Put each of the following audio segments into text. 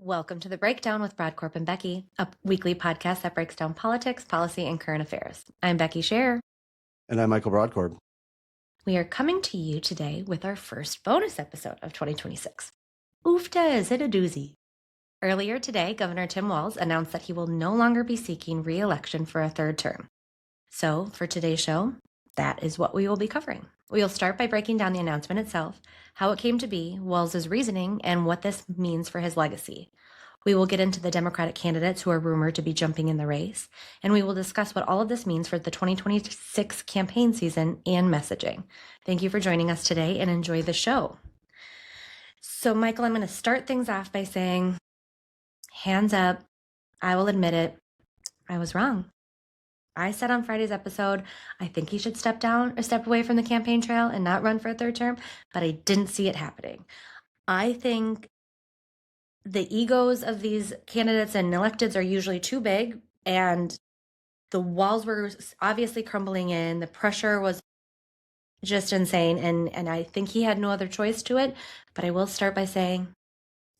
Welcome to The Breakdown with Brodkorb and Becky, a weekly podcast that breaks down politics, policy, and current affairs. I'm Becky Scherr. And I'm Michael Brodkorb. We are coming to you today with our first bonus episode of 2026. Oofta, is it a doozy? Earlier today, Governor Tim Walz announced that he will no longer be seeking re-election for a third term. So for today's show, that is what we will be covering. We'll start by breaking down the announcement itself, how it came to be, Walz's reasoning, and what this means for his legacy. We will get into the Democratic candidates who are rumored to be jumping in the race, and we will discuss what all of this means for the 2026 campaign season and messaging. Thank you for joining us today and enjoy the show. So, Michael, I'm going to start things off by saying, hands up, I will admit it, I was wrong. I said on Friday's episode, I think he should step down or step away from the campaign trail and not run for a third term, but I didn't see it happening. I think the egos of these candidates and electeds are usually too big, and the walls were obviously crumbling in. The pressure was just insane, and I think he had no other choice to it. But I will start by saying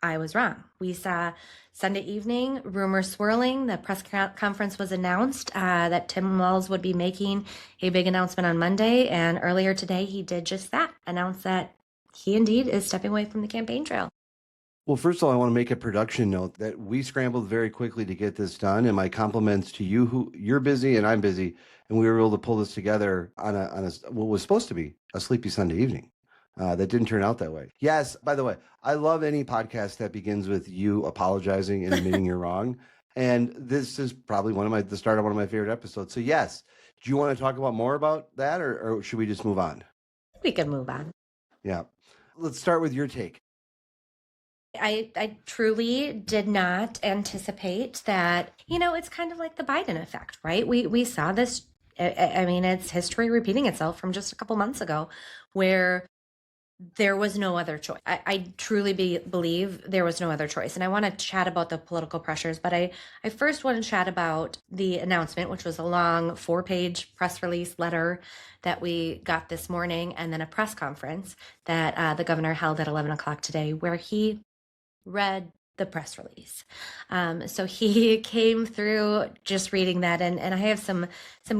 I was wrong. We saw Sunday evening rumors swirling. The press conference was announced that Tim Walz would be making a big announcement on Monday, and earlier today he did just that, announce that he indeed is stepping away from the campaign trail. Well, first of all, I want to make a production note that we scrambled very quickly to get this done, and my compliments to you, who you're busy and I'm busy, and we were able to pull this together on what was supposed to be a sleepy Sunday evening. That didn't turn out that way. Yes, by the way, I love any podcast that begins with you apologizing and admitting you're wrong, and this is probably the start of one of my favorite episodes. So yes, do you want to talk about more about that, or should we just move on? We can move on. Yeah, let's start with your take. I truly did not anticipate that, it's kind of like the Biden effect, right? We saw this, I mean, it's history repeating itself from just a couple months ago, where there was no other choice. I truly believe there was no other choice. And I want to chat about the political pressures, but I first want to chat about the announcement, which was a long 4-page press release letter that we got this morning, and then a press conference that the governor held at 11 o'clock today, where he read the press release. So he came through just reading that, and I have some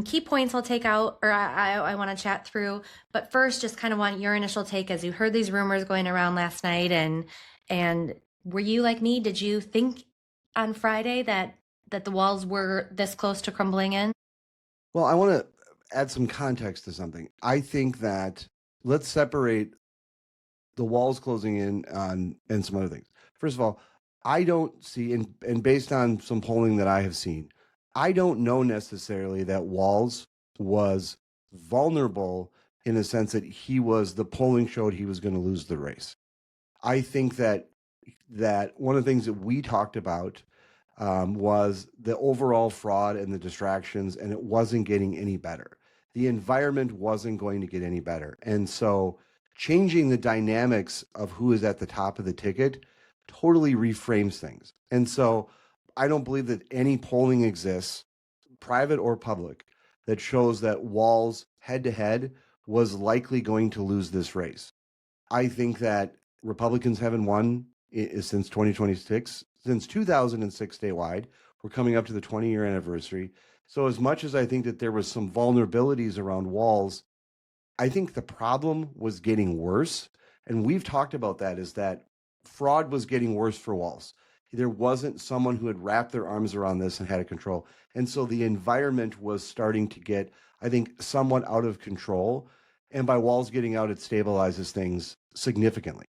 key points I'll take out, or I want to chat through. But first, just kind of want your initial take as you heard these rumors going around last night, and were you like me? Did you think on Friday that the walls were this close to crumbling in? Well, I want to add some context to something. I think that let's separate the walls closing in and some other things. First of all, I don't see, and based on some polling that I have seen, I don't know necessarily that Walz was vulnerable in the sense that the polling showed he was going to lose the race. I think that one of the things that we talked about was the overall fraud and the distractions, and it wasn't getting any better. The environment wasn't going to get any better. And so changing the dynamics of who is at the top of the ticket totally reframes things. And so I don't believe that any polling exists, private or public, that shows that Walz head-to-head was likely going to lose this race. I think that Republicans haven't won since 2026, since 2006 statewide. We're coming up to the 20-year anniversary. So as much as I think that there was some vulnerabilities around Walz, I think the problem was getting worse. And we've talked about that, is that fraud was getting worse for Walz. There wasn't someone who had wrapped their arms around this and had a control. And so the environment was starting to get, I think, somewhat out of control. And by Walz getting out, it stabilizes things significantly.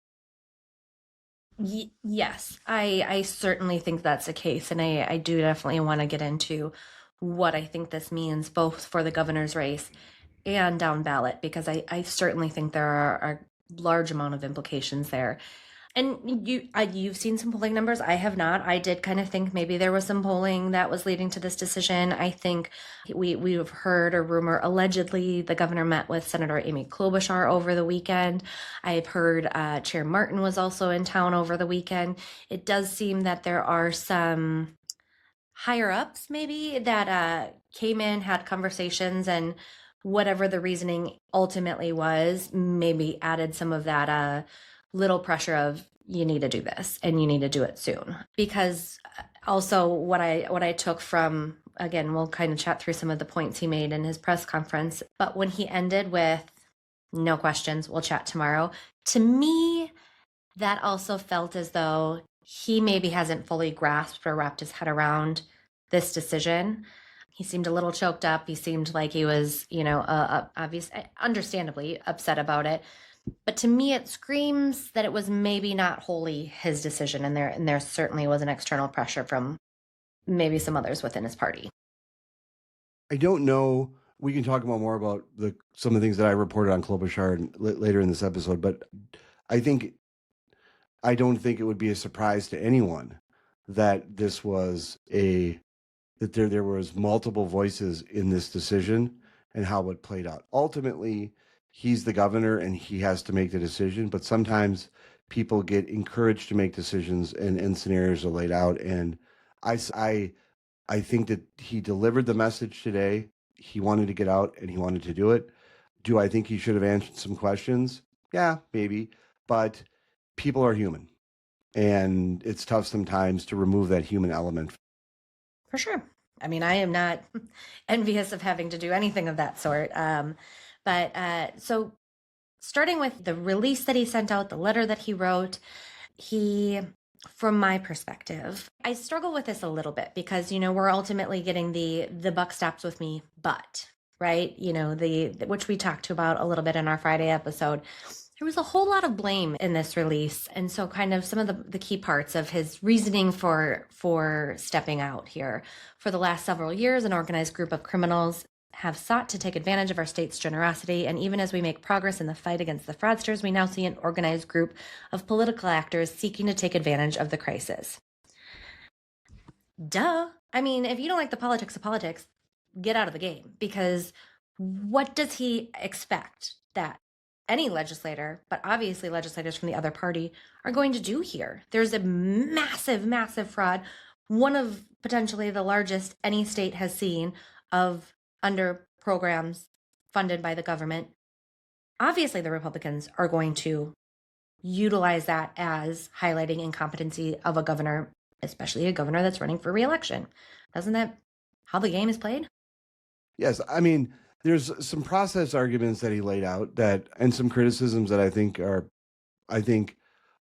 Yes, I certainly think that's the case. And I do definitely want to get into what I think this means both for the governor's race and down ballot, because I certainly think there are a large amount of implications there. And you've seen some polling numbers. I have not. I did kind of think maybe there was some polling that was leading to this decision. I think we've heard a rumor, allegedly the governor met with Senator Amy Klobuchar over the weekend. I've heard Chair Martin was also in town over the weekend. It does seem that there are some higher ups maybe that came in, had conversations, and whatever the reasoning ultimately was, maybe added some of that little pressure of you need to do this and you need to do it soon. Because also what I took from, again, we'll kind of chat through some of the points he made in his press conference, but when he ended with no questions, we'll chat tomorrow, to me, that also felt as though he maybe hasn't fully grasped or wrapped his head around this decision. He seemed a little choked up. He seemed like he was, obviously, understandably upset about it. But to me, it screams that it was maybe not wholly his decision, and there certainly was an external pressure from maybe some others within his party. I don't know. We can talk about more about some of the things that I reported on Klobuchar later in this episode, but I don't think it would be a surprise to anyone that this was that there was multiple voices in this decision and how it played out. Ultimately, he's the governor and he has to make the decision, but sometimes people get encouraged to make decisions and scenarios are laid out. And I think that he delivered the message today. He wanted to get out and he wanted to do it. Do I think he should have answered some questions? Yeah, maybe. But people are human. And it's tough sometimes to remove that human element. For sure. I mean, I am not envious of having to do anything of that sort. So starting with the release that he sent out, the letter that he wrote, from my perspective, I struggle with this a little bit because, we're ultimately getting the buck stops with me, but, right? Which we talked about a little bit in our Friday episode. There was a whole lot of blame in this release. And so kind of some of the key parts of his reasoning for stepping out here. For the last several years, an organized group of criminals have sought to take advantage of our state's generosity, and even as we make progress in the fight against the fraudsters, we now see an organized group of political actors seeking to take advantage of the crisis. Duh. I mean, if you don't like the politics of politics, get out of the game, because what does he expect that any legislator, but obviously legislators from the other party, are going to do here? There's a massive, massive fraud, one of potentially the largest any state has seen under programs funded by the government. Obviously, the Republicans are going to utilize that as highlighting incompetency of a governor, especially a governor that's running for reelection. Isn't that how the game is played? Yes. I mean, there's some process arguments that he laid out and some criticisms that I think are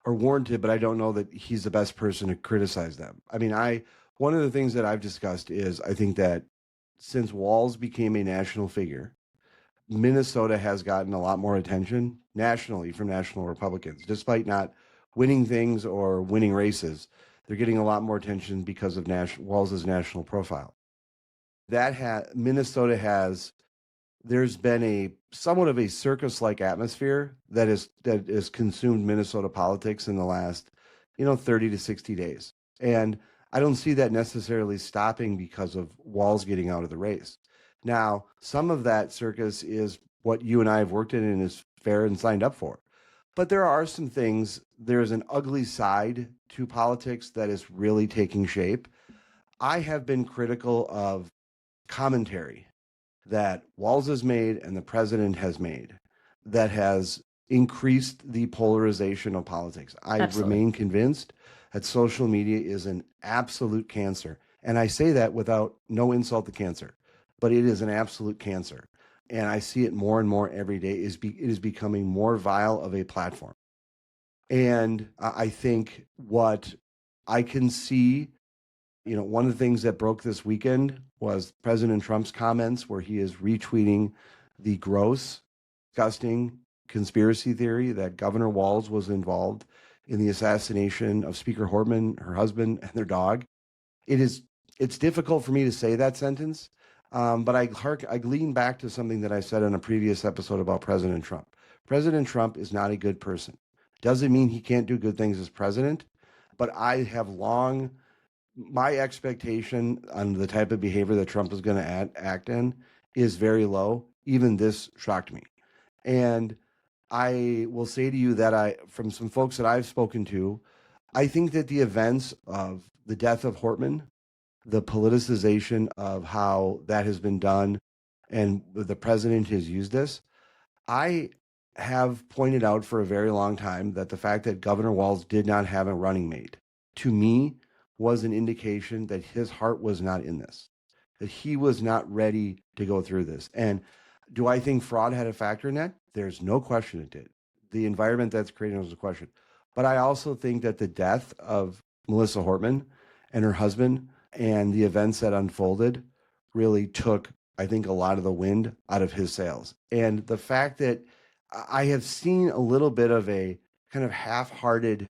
warranted, but I don't know that he's the best person to criticize them. I mean, one of the things that I've discussed is I think that since Walz became a national figure, Minnesota has gotten a lot more attention nationally from national Republicans, despite not winning things or winning races. They're getting a lot more attention because of Walz's national profile. Minnesota has. There's been a somewhat of a circus-like atmosphere that has consumed Minnesota politics in the last, 30 to 60 days. And I don't see that necessarily stopping because of Walz getting out of the race. Now, some of that circus is what you and I have worked in and is fair and signed up for. But there are some things, there's an ugly side to politics that is really taking shape. I have been critical of commentary that Walz has made and the president has made that has increased the polarization of politics. I remain convinced that social media is an absolute cancer. And I say that without no insult to cancer, but it is an absolute cancer. And I see it more and more every day. It is becoming more vile of a platform. And I think what I can see, one of the things that broke this weekend was President Trump's comments where he is retweeting the gross, disgusting conspiracy theory that Governor Walz was involved in the assassination of Speaker Hortman, her husband, and their dog. It's difficult for me to say that sentence, but I lean back to something that I said in a previous episode about President Trump. President Trump is not a good person. Doesn't mean he can't do good things as president, but my expectation on the type of behavior that Trump is going to act in is very low. Even this shocked me. And I will say to you that from some folks that I've spoken to, I think that the events of the death of Hortman, the politicization of how that has been done, and the president has used this, I have pointed out for a very long time that the fact that Governor Walz did not have a running mate, to me, was an indication that his heart was not in this, that he was not ready to go through this. And do I think fraud had a factor in that? There's no question it did. The environment that's created was a question. But I also think that the death of Melissa Hortman and her husband and the events that unfolded really took, I think, a lot of the wind out of his sails. And the fact that I have seen a little bit of a kind of half-hearted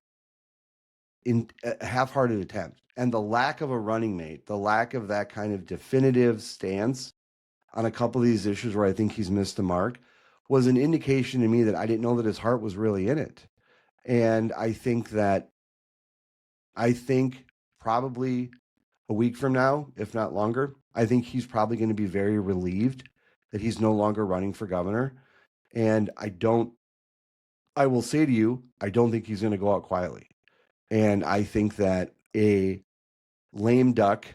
attempt, and the lack of a running mate, the lack of that kind of definitive stance on a couple of these issues where I think he's missed the mark was an indication to me that I didn't know that his heart was really in it. And I think probably a week from now, if not longer, I think he's probably going to be very relieved that he's no longer running for governor. And I will say to you, I don't think he's going to go out quietly. And I think that a lame duck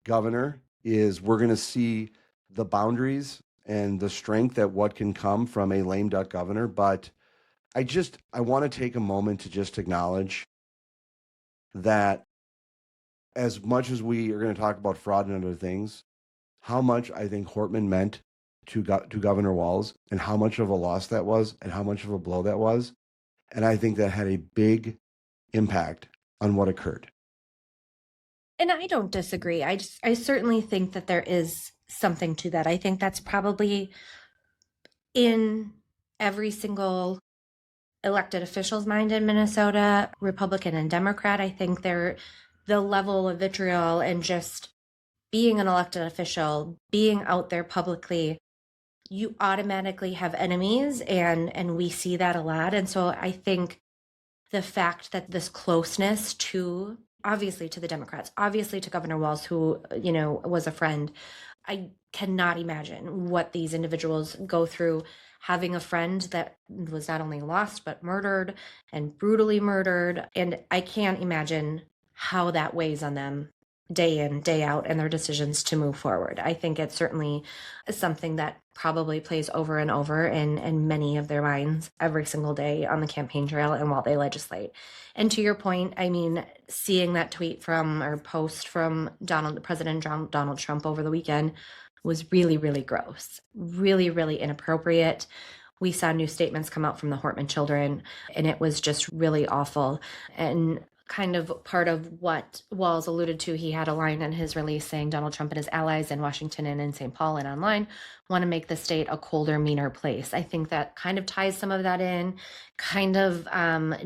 governor we're going to see the boundaries and the strength at what can come from a lame duck governor. But I want to take a moment to just acknowledge that as much as we are going to talk about fraud and other things, how much I think Hortman meant to Governor Walz and how much of a loss that was and how much of a blow that was. And I think that had a big impact on what occurred. And I don't disagree. I certainly think that there is something to that. I think that's probably in every single elected official's mind in Minnesota, Republican and Democrat. I think the level of vitriol and just being an elected official, being out there publicly, you automatically have enemies, and we see that a lot. And so I think the fact that this closeness to, obviously to the Democrats, obviously to Governor Walz, who, was a friend, I cannot imagine what these individuals go through having a friend that was not only lost, but murdered and brutally murdered. And I can't imagine how that weighs on them day in, day out, and their decisions to move forward. I think it's certainly something that probably plays over and over in many of their minds every single day on the campaign trail and while they legislate. And to your point, I mean, seeing that tweet or post from President Donald Trump over the weekend was really, really gross, really, really inappropriate. We saw new statements come out from the Hortman children, and it was just really awful. And kind of part of what Walz alluded to, he had a line in his release saying Donald Trump and his allies in Washington and in St. Paul and online want to make the state a colder, meaner place. I think that kind of ties some of that in, kind of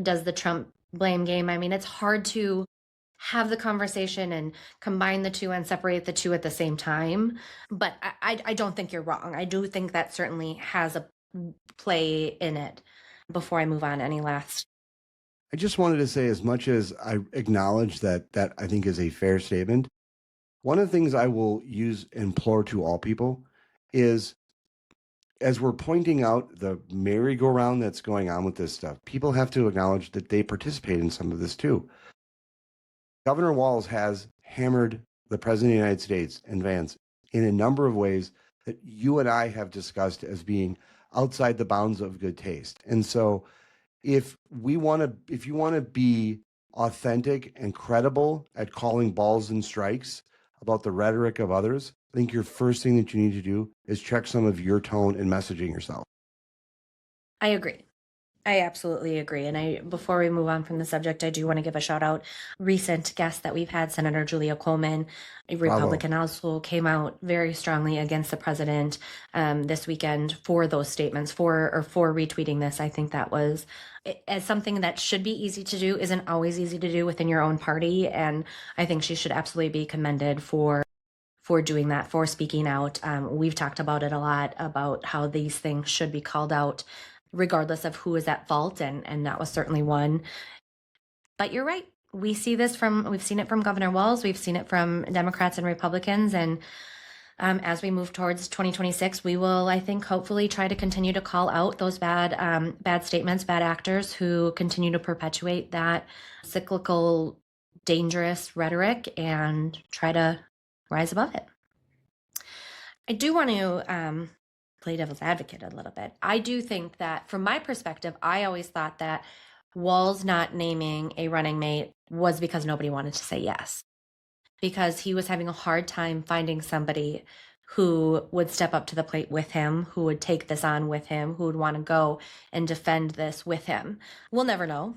does the Trump blame game. I mean, it's hard to have the conversation and combine the two and separate the two at the same time. But I don't think you're wrong. I do think that certainly has a play in it. Before I move on, any last? I just wanted to say, as much as I acknowledge that I think is a fair statement, one of the things I will implore to all people is, as we're pointing out the merry-go-round that's going on with this stuff, people have to acknowledge that they participate in some of this too. Governor Walz has hammered the President of the United States and Vance in a number of ways that you and I have discussed as being outside the bounds of good taste. And so if you want to be authentic and credible at calling balls and strikes about the rhetoric of others, I think your first thing that you need to do is check some of your tone and messaging yourself. I agree. I absolutely agree. And before we move on from the subject, I do want to give a shout out. Recent guest that we've had, Senator Julia Coleman, a Republican, also came out very strongly against the president this weekend for those statements, for retweeting this. I think that was as something that should be easy to do, isn't always easy to do within your own party. And I think she should absolutely be commended for doing that, for speaking out. We've talked about it a lot, about how these things should be called out regardless of who is at fault, and that was certainly one. But you're right. We've seen it from Governor Walz, we've seen it from Democrats and Republicans, and as we move towards 2026, we will, I think, hopefully try to continue to call out those bad statements, bad actors who continue to perpetuate that cyclical, dangerous rhetoric, and try to rise above it. I do want to play devil's advocate a little bit. I do think that from my perspective, I always thought that Walz not naming a running mate was because nobody wanted to say yes, because he was having a hard time finding somebody who would step up to the plate with him, who would take this on with him, who would want to go and defend this with him. We'll never know.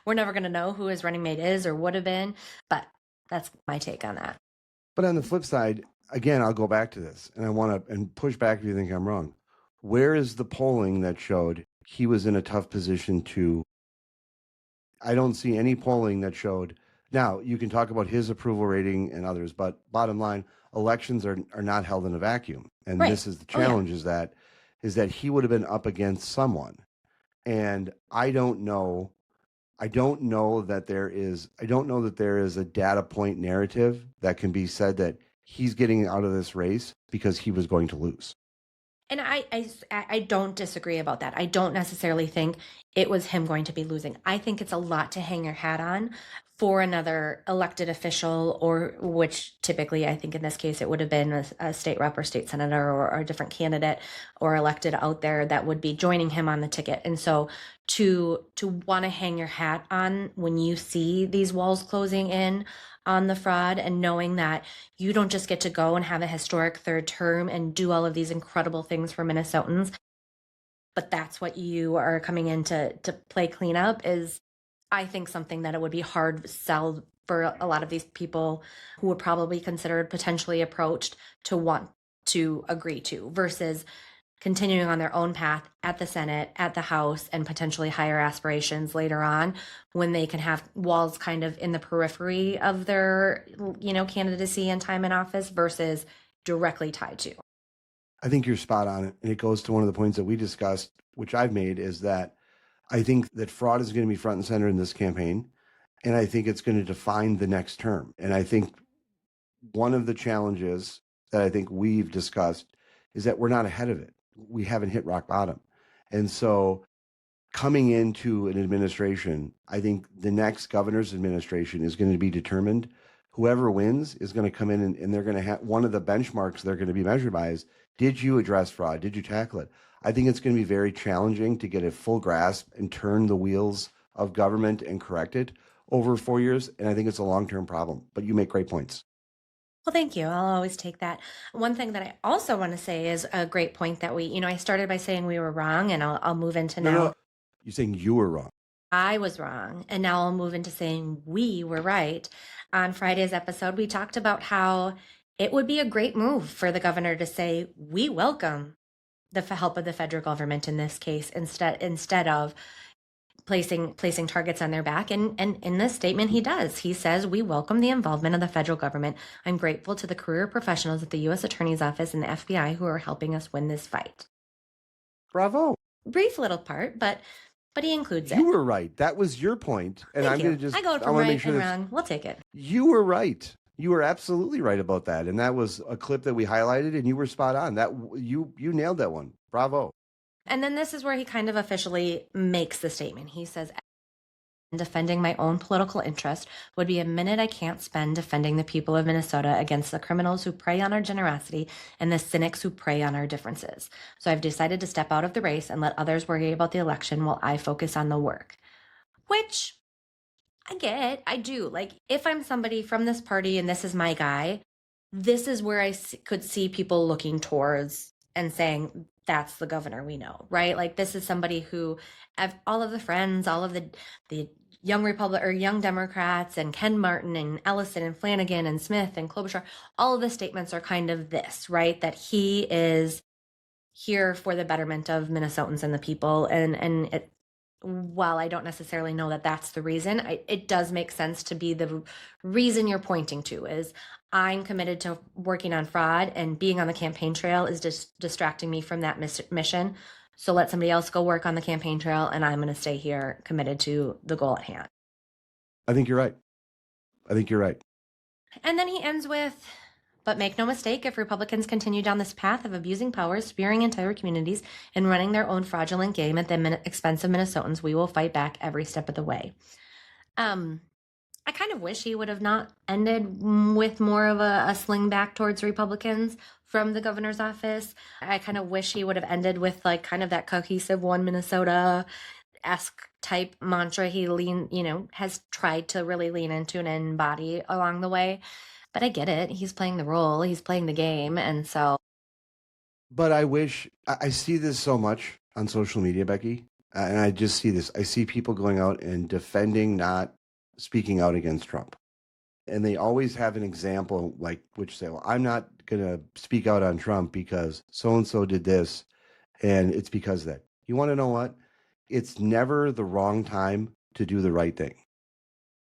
We're never going to know who his running mate is or would have been, but that's my take on that. But on the flip side, again, I'll go back to this, and I want to and push back if you think I'm wrong. Where is the polling that showed he was in a tough position to? I don't see any polling that showed. Now, you can talk about his approval rating and others, but bottom line, elections are not held in a vacuum. And Right. this is the challenge is that he would have been up against someone. And I don't know that there is a data point narrative that can be said that he's getting out of this race because he was going to lose. And I don't disagree about that. I don't necessarily think it was him going to be losing. I think it's a lot to hang your hat on for another elected official, or which typically I think in this case it would have been a state rep or state senator or a different candidate or elected out there that would be joining him on the ticket. And so to want to hang your hat on when you see these walls closing in on the fraud, and knowing that you don't just get to go and have a historic third term and do all of these incredible things for Minnesotans, but that's what you are coming in to play cleanup, is I think something that it would be hard sell for a lot of these people who would probably considered potentially approached to want to agree to, versus continuing on their own path at the Senate, at the House, and potentially higher aspirations later on, when they can have Walz kind of in the periphery of their, candidacy and time in office versus directly tied to. I think you're spot on. And it goes to one of the points that we discussed, which I've made, is that I think that fraud is going to be front and center in this campaign. And I think it's going to define the next term. And I think one of the challenges that I think we've discussed is that we're not ahead of it. We haven't hit rock bottom. And so coming into an administration, I think the next governor's administration is going to be determined. Whoever wins is going to come in and they're going to have one of the benchmarks they're going to be measured by is, did you address fraud? Did you tackle it? I think it's going to be very challenging to get a full grasp and turn the wheels of government and correct it over 4 years. And I think it's a long-term problem, but you make great points. Well, thank you. I'll always take that. One thing that I also want to say is a great point that I started by saying we were wrong, and I'll move into now. No, you're saying you were wrong. I was wrong. And now I'll move into saying we were right. On Friday's episode, we talked about how it would be a great move for the governor to say, we welcome the help of the federal government in this case, instead of placing targets on their back. And in this statement, he does. He says, we welcome the involvement of the federal government. I'm grateful to the career professionals at the U.S. Attorney's Office and the FBI who are helping us win this fight. Bravo. Brief little part, but he includes it. You were right. That was your point. And Thank I'm you. going to I go from right and wrong. We'll take it. You were right. You were absolutely right about that. And that was a clip that we highlighted, and you were spot on. That you nailed that one. Bravo. And then this is where he kind of officially makes the statement. He says, defending my own political interest would be a minute I can't spend defending the people of Minnesota against the criminals who prey on our generosity and the cynics who prey on our differences. So I've decided to step out of the race and let others worry about the election while I focus on the work. Which I get. I do. Like, if I'm somebody from this party and this is my guy, this is where I could see people looking towards and saying, that's the governor we know, right? Like, this is somebody who have all of the friends, all of the young Democrats, and Ken Martin and Ellison and Flanagan and Smith and Klobuchar, all of the statements are kind of this, right? That he is here for the betterment of Minnesotans and the people. And it, while I don't necessarily know that that's the reason, it does make sense to be the reason you're pointing to is, I'm committed to working on fraud, and being on the campaign trail is just distracting me from that mission. So let somebody else go work on the campaign trail, and I'm going to stay here committed to the goal at hand. I think you're right. And then he ends with, but make no mistake, if Republicans continue down this path of abusing power, spearing entire communities, and running their own fraudulent game at the expense of Minnesotans, we will fight back every step of the way. I kind of wish he would have not ended with more of a sling back towards Republicans from the governor's office. I kind of wish he would have ended with like kind of that cohesive one Minnesota-esque type mantra he has tried to really lean into and embody along the way. But I get it. He's playing the role, he's playing the game. And so. But I see this so much on social media, Becky, and I just see this. I see people going out and defending, not speaking out against Trump. And they always have an example like which say, well, I'm not going to speak out on Trump because so-and-so did this. And it's because of that. You want to know what? It's never the wrong time to do the right thing.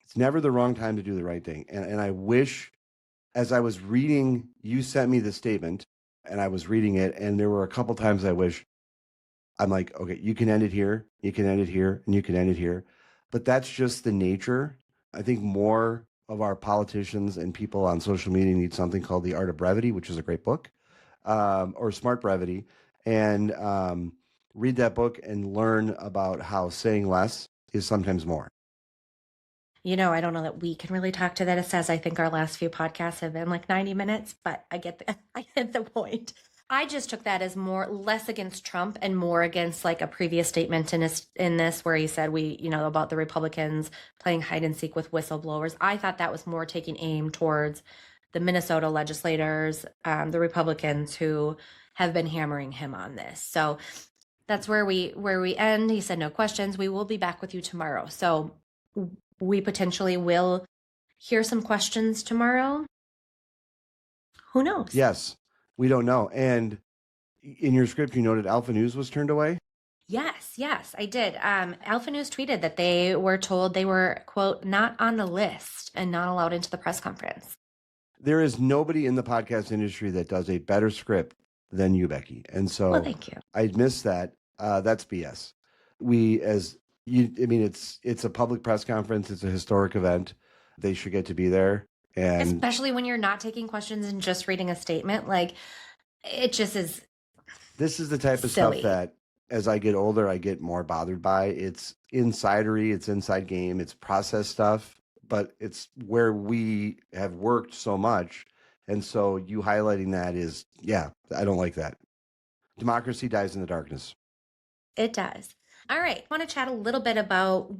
It's never the wrong time to do the right thing. And I wish, as I was reading, you sent me the statement and I was reading it. And there were a couple times I'm like, okay, you can end it here, you can end it here, and you can end it here. But that's just the nature. I think more of our politicians and people on social media need something called The Art of Brevity, which is a great book, or Smart Brevity. And read that book and learn about how saying less is sometimes more. I don't know that we can really talk to that. It says I think our last few podcasts have been like 90 minutes, but I get the point. I just took that as less against Trump and more against like a previous statement in this where he said about the Republicans playing hide and seek with whistleblowers. I thought that was more taking aim towards the Minnesota legislators, the Republicans who have been hammering him on this. So that's where we end. He said no questions. We will be back with you tomorrow. So we potentially will hear some questions tomorrow. Who knows? Yes, we don't know. And in your script, you noted Alpha News was turned away? Yes, I did. Alpha News tweeted that they were told they were, quote, not on the list and not allowed into the press conference. There is nobody in the podcast industry that does a better script than you, Becky. And so well, thank you. I missed that. That's BS. It's a public press conference. It's a historic event. They should get to be there. And especially when you're not taking questions and just reading a statement, like it just is. This is the type of silly stuff that as I get older, I get more bothered by. It's insidery, it's inside game, it's process stuff, but it's where we have worked so much. And so you highlighting that is, I don't like that. Democracy dies in the darkness. It does. All right. I want to chat a little bit about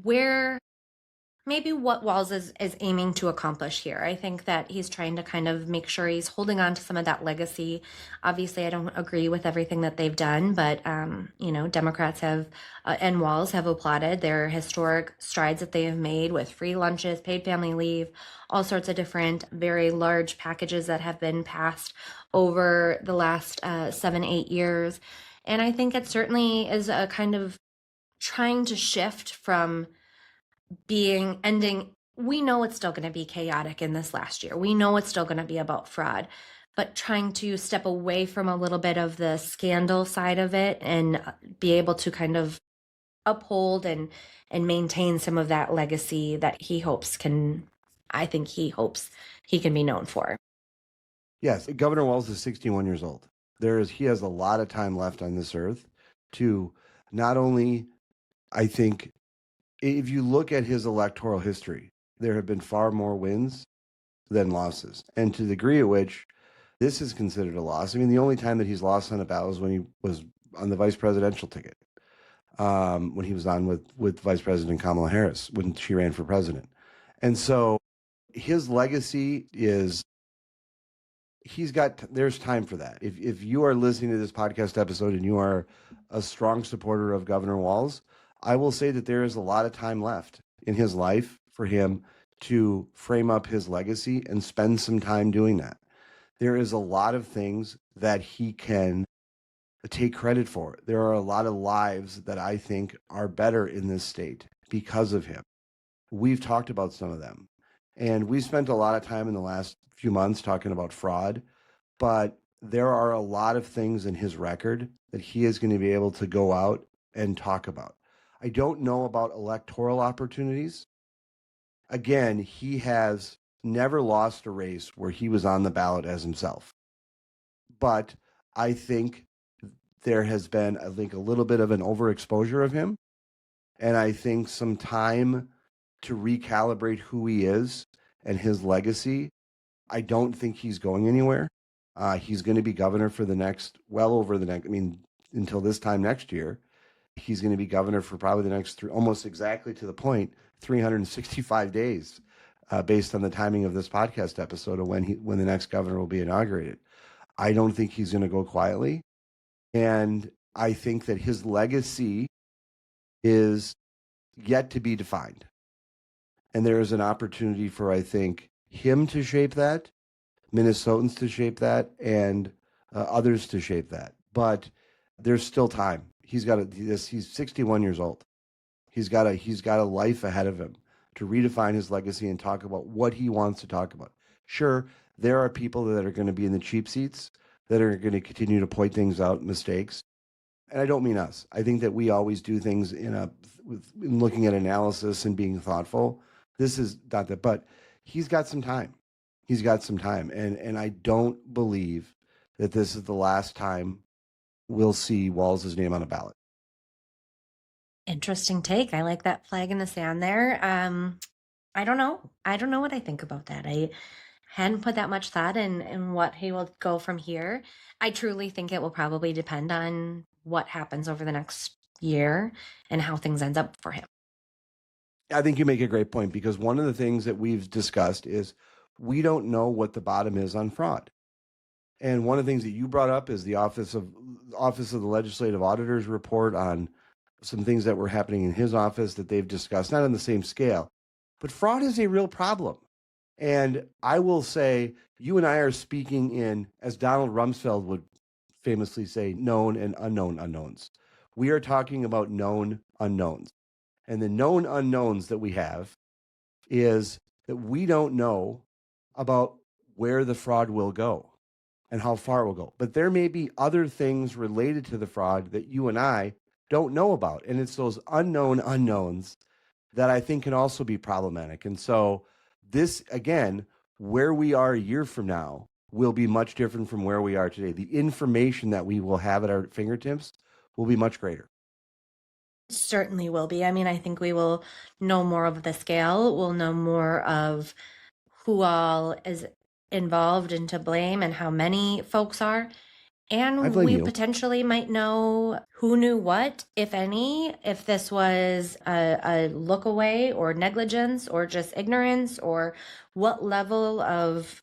maybe what Walz is aiming to accomplish here. I think that he's trying to kind of make sure he's holding on to some of that legacy. Obviously, I don't agree with everything that they've done, but, Democrats have and Walz have applauded their historic strides that they have made with free lunches, paid family leave, all sorts of different very large packages that have been passed over the last 7-8 years. And I think it certainly is a kind of trying to shift from ending. We know it's still going to be chaotic in this last year. We know it's still going to be about fraud, but trying to step away from a little bit of the scandal side of it and be able to kind of uphold and maintain some of that legacy that he hopes he can be known for. Yes, Governor Walz is 61 years old. He has a lot of time left on this earth to not only, I think, if you look at his electoral history, there have been far more wins than losses. And to the degree at which this is considered a loss, I mean, the only time that he's lost on a ballot was when he was on the vice presidential ticket, when he was on with Vice President Kamala Harris, when she ran for president. And so his legacy is, there's time for that. If you are listening to this podcast episode and you are a strong supporter of Governor Walz, I will say that there is a lot of time left in his life for him to frame up his legacy and spend some time doing that. There is a lot of things that he can take credit for. There are a lot of lives that I think are better in this state because of him. We've talked about some of them. And we spent a lot of time in the last few months talking about fraud, but there are a lot of things in his record that he is going to be able to go out and talk about. I don't know about electoral opportunities. Again, he has never lost a race where he was on the ballot as himself. But I think there has been, a little bit of an overexposure of him. And I think some time to recalibrate who he is and his legacy. I don't think he's going anywhere. He's going to be governor for until this time next year. He's going to be governor for probably the next almost exactly to the point, 365 days, based on the timing of this podcast episode of when the next governor will be inaugurated. I don't think he's going to go quietly. And I think that his legacy is yet to be defined. And there is an opportunity for, I think, him to shape that, Minnesotans to shape that, and others to shape that. But there's still time. He's 61 years old. He's got a life ahead of him to redefine his legacy and talk about what he wants to talk about. Sure, there are people that are going to be in the cheap seats that are going to continue to point things out, mistakes. And I don't mean us. I think that we always do things in looking at analysis and being thoughtful. This is not that, but he's got some time. He's got some time. And I don't believe that this is the last time we'll see Walz's name on a ballot. Interesting take. I like that flag in the sand there. I don't know. I don't know what I think about that. I hadn't put that much thought in what he will go from here. I truly think it will probably depend on what happens over the next year and how things ends up for him. I think you make a great point, because one of the things that we've discussed is we don't know what the bottom is on fraud. And one of the things that you brought up is the Office of the Legislative Auditor's report on some things that were happening in his office that they've discussed, not on the same scale, but fraud is a real problem. And I will say, you and I are speaking in, as Donald Rumsfeld would famously say, known and unknown unknowns. We are talking about known unknowns. And the known unknowns that we have is that we don't know about where the fraud will go and how far it will go. But there may be other things related to the fraud that you and I don't know about. And it's those unknown unknowns that I think can also be problematic. And so this, again, where we are a year from now will be much different from where we are today. The information that we will have at our fingertips will be much greater. Certainly will be. I mean, I think we will know more of the scale. We'll know more of who all is involved and to blame and how many folks are. And we potentially might know who knew what, if any, if this was a look away or negligence or just ignorance, or what level of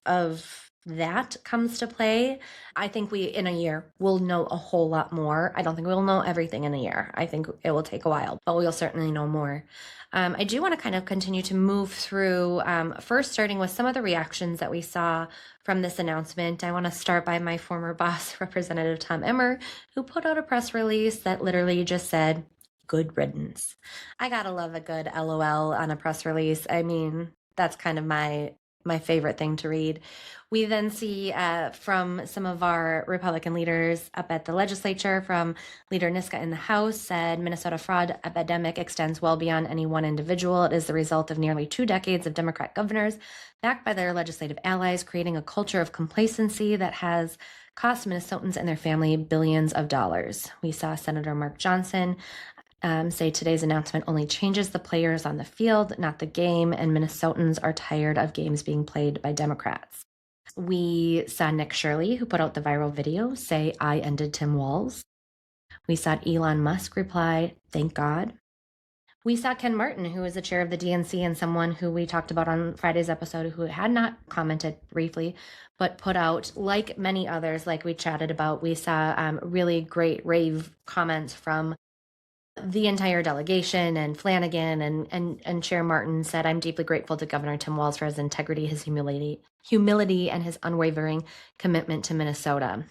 that comes to play. I think in a year, we'll know a whole lot more. I don't think we'll know everything in a year. I think it will take a while, but we'll certainly know more. I do want to kind of continue to move through, first starting with some of the reactions that we saw from this announcement. I want to start by my former boss, Representative Tom Emmer, who put out a press release that literally just said, "Good riddance." I gotta love a good LOL on a press release. I mean, that's kind of my favorite thing to read. We then see from some of our Republican leaders up at the legislature, from Leader Niska in the House, said Minnesota fraud epidemic extends well beyond any one individual. It is the result of nearly 2 decades of Democrat governors backed by their legislative allies, creating a culture of complacency that has cost Minnesotans and their family billions of dollars. We saw Senator Mark Johnson say today's announcement only changes the players on the field, not the game, and Minnesotans are tired of games being played by Democrats. We saw Nick Shirley, who put out the viral video, say, "I ended Tim Walz." We saw Elon Musk reply, "Thank God." We saw Ken Martin, who is the chair of the DNC and someone who we talked about on Friday's episode, who had not commented briefly, but put out, like many others, like we chatted about, we saw really great rave comments from the entire delegation, and Flanagan and Chair Martin said, "I'm deeply grateful to Governor Tim Walz for his integrity, his humility, and his unwavering commitment to Minnesota."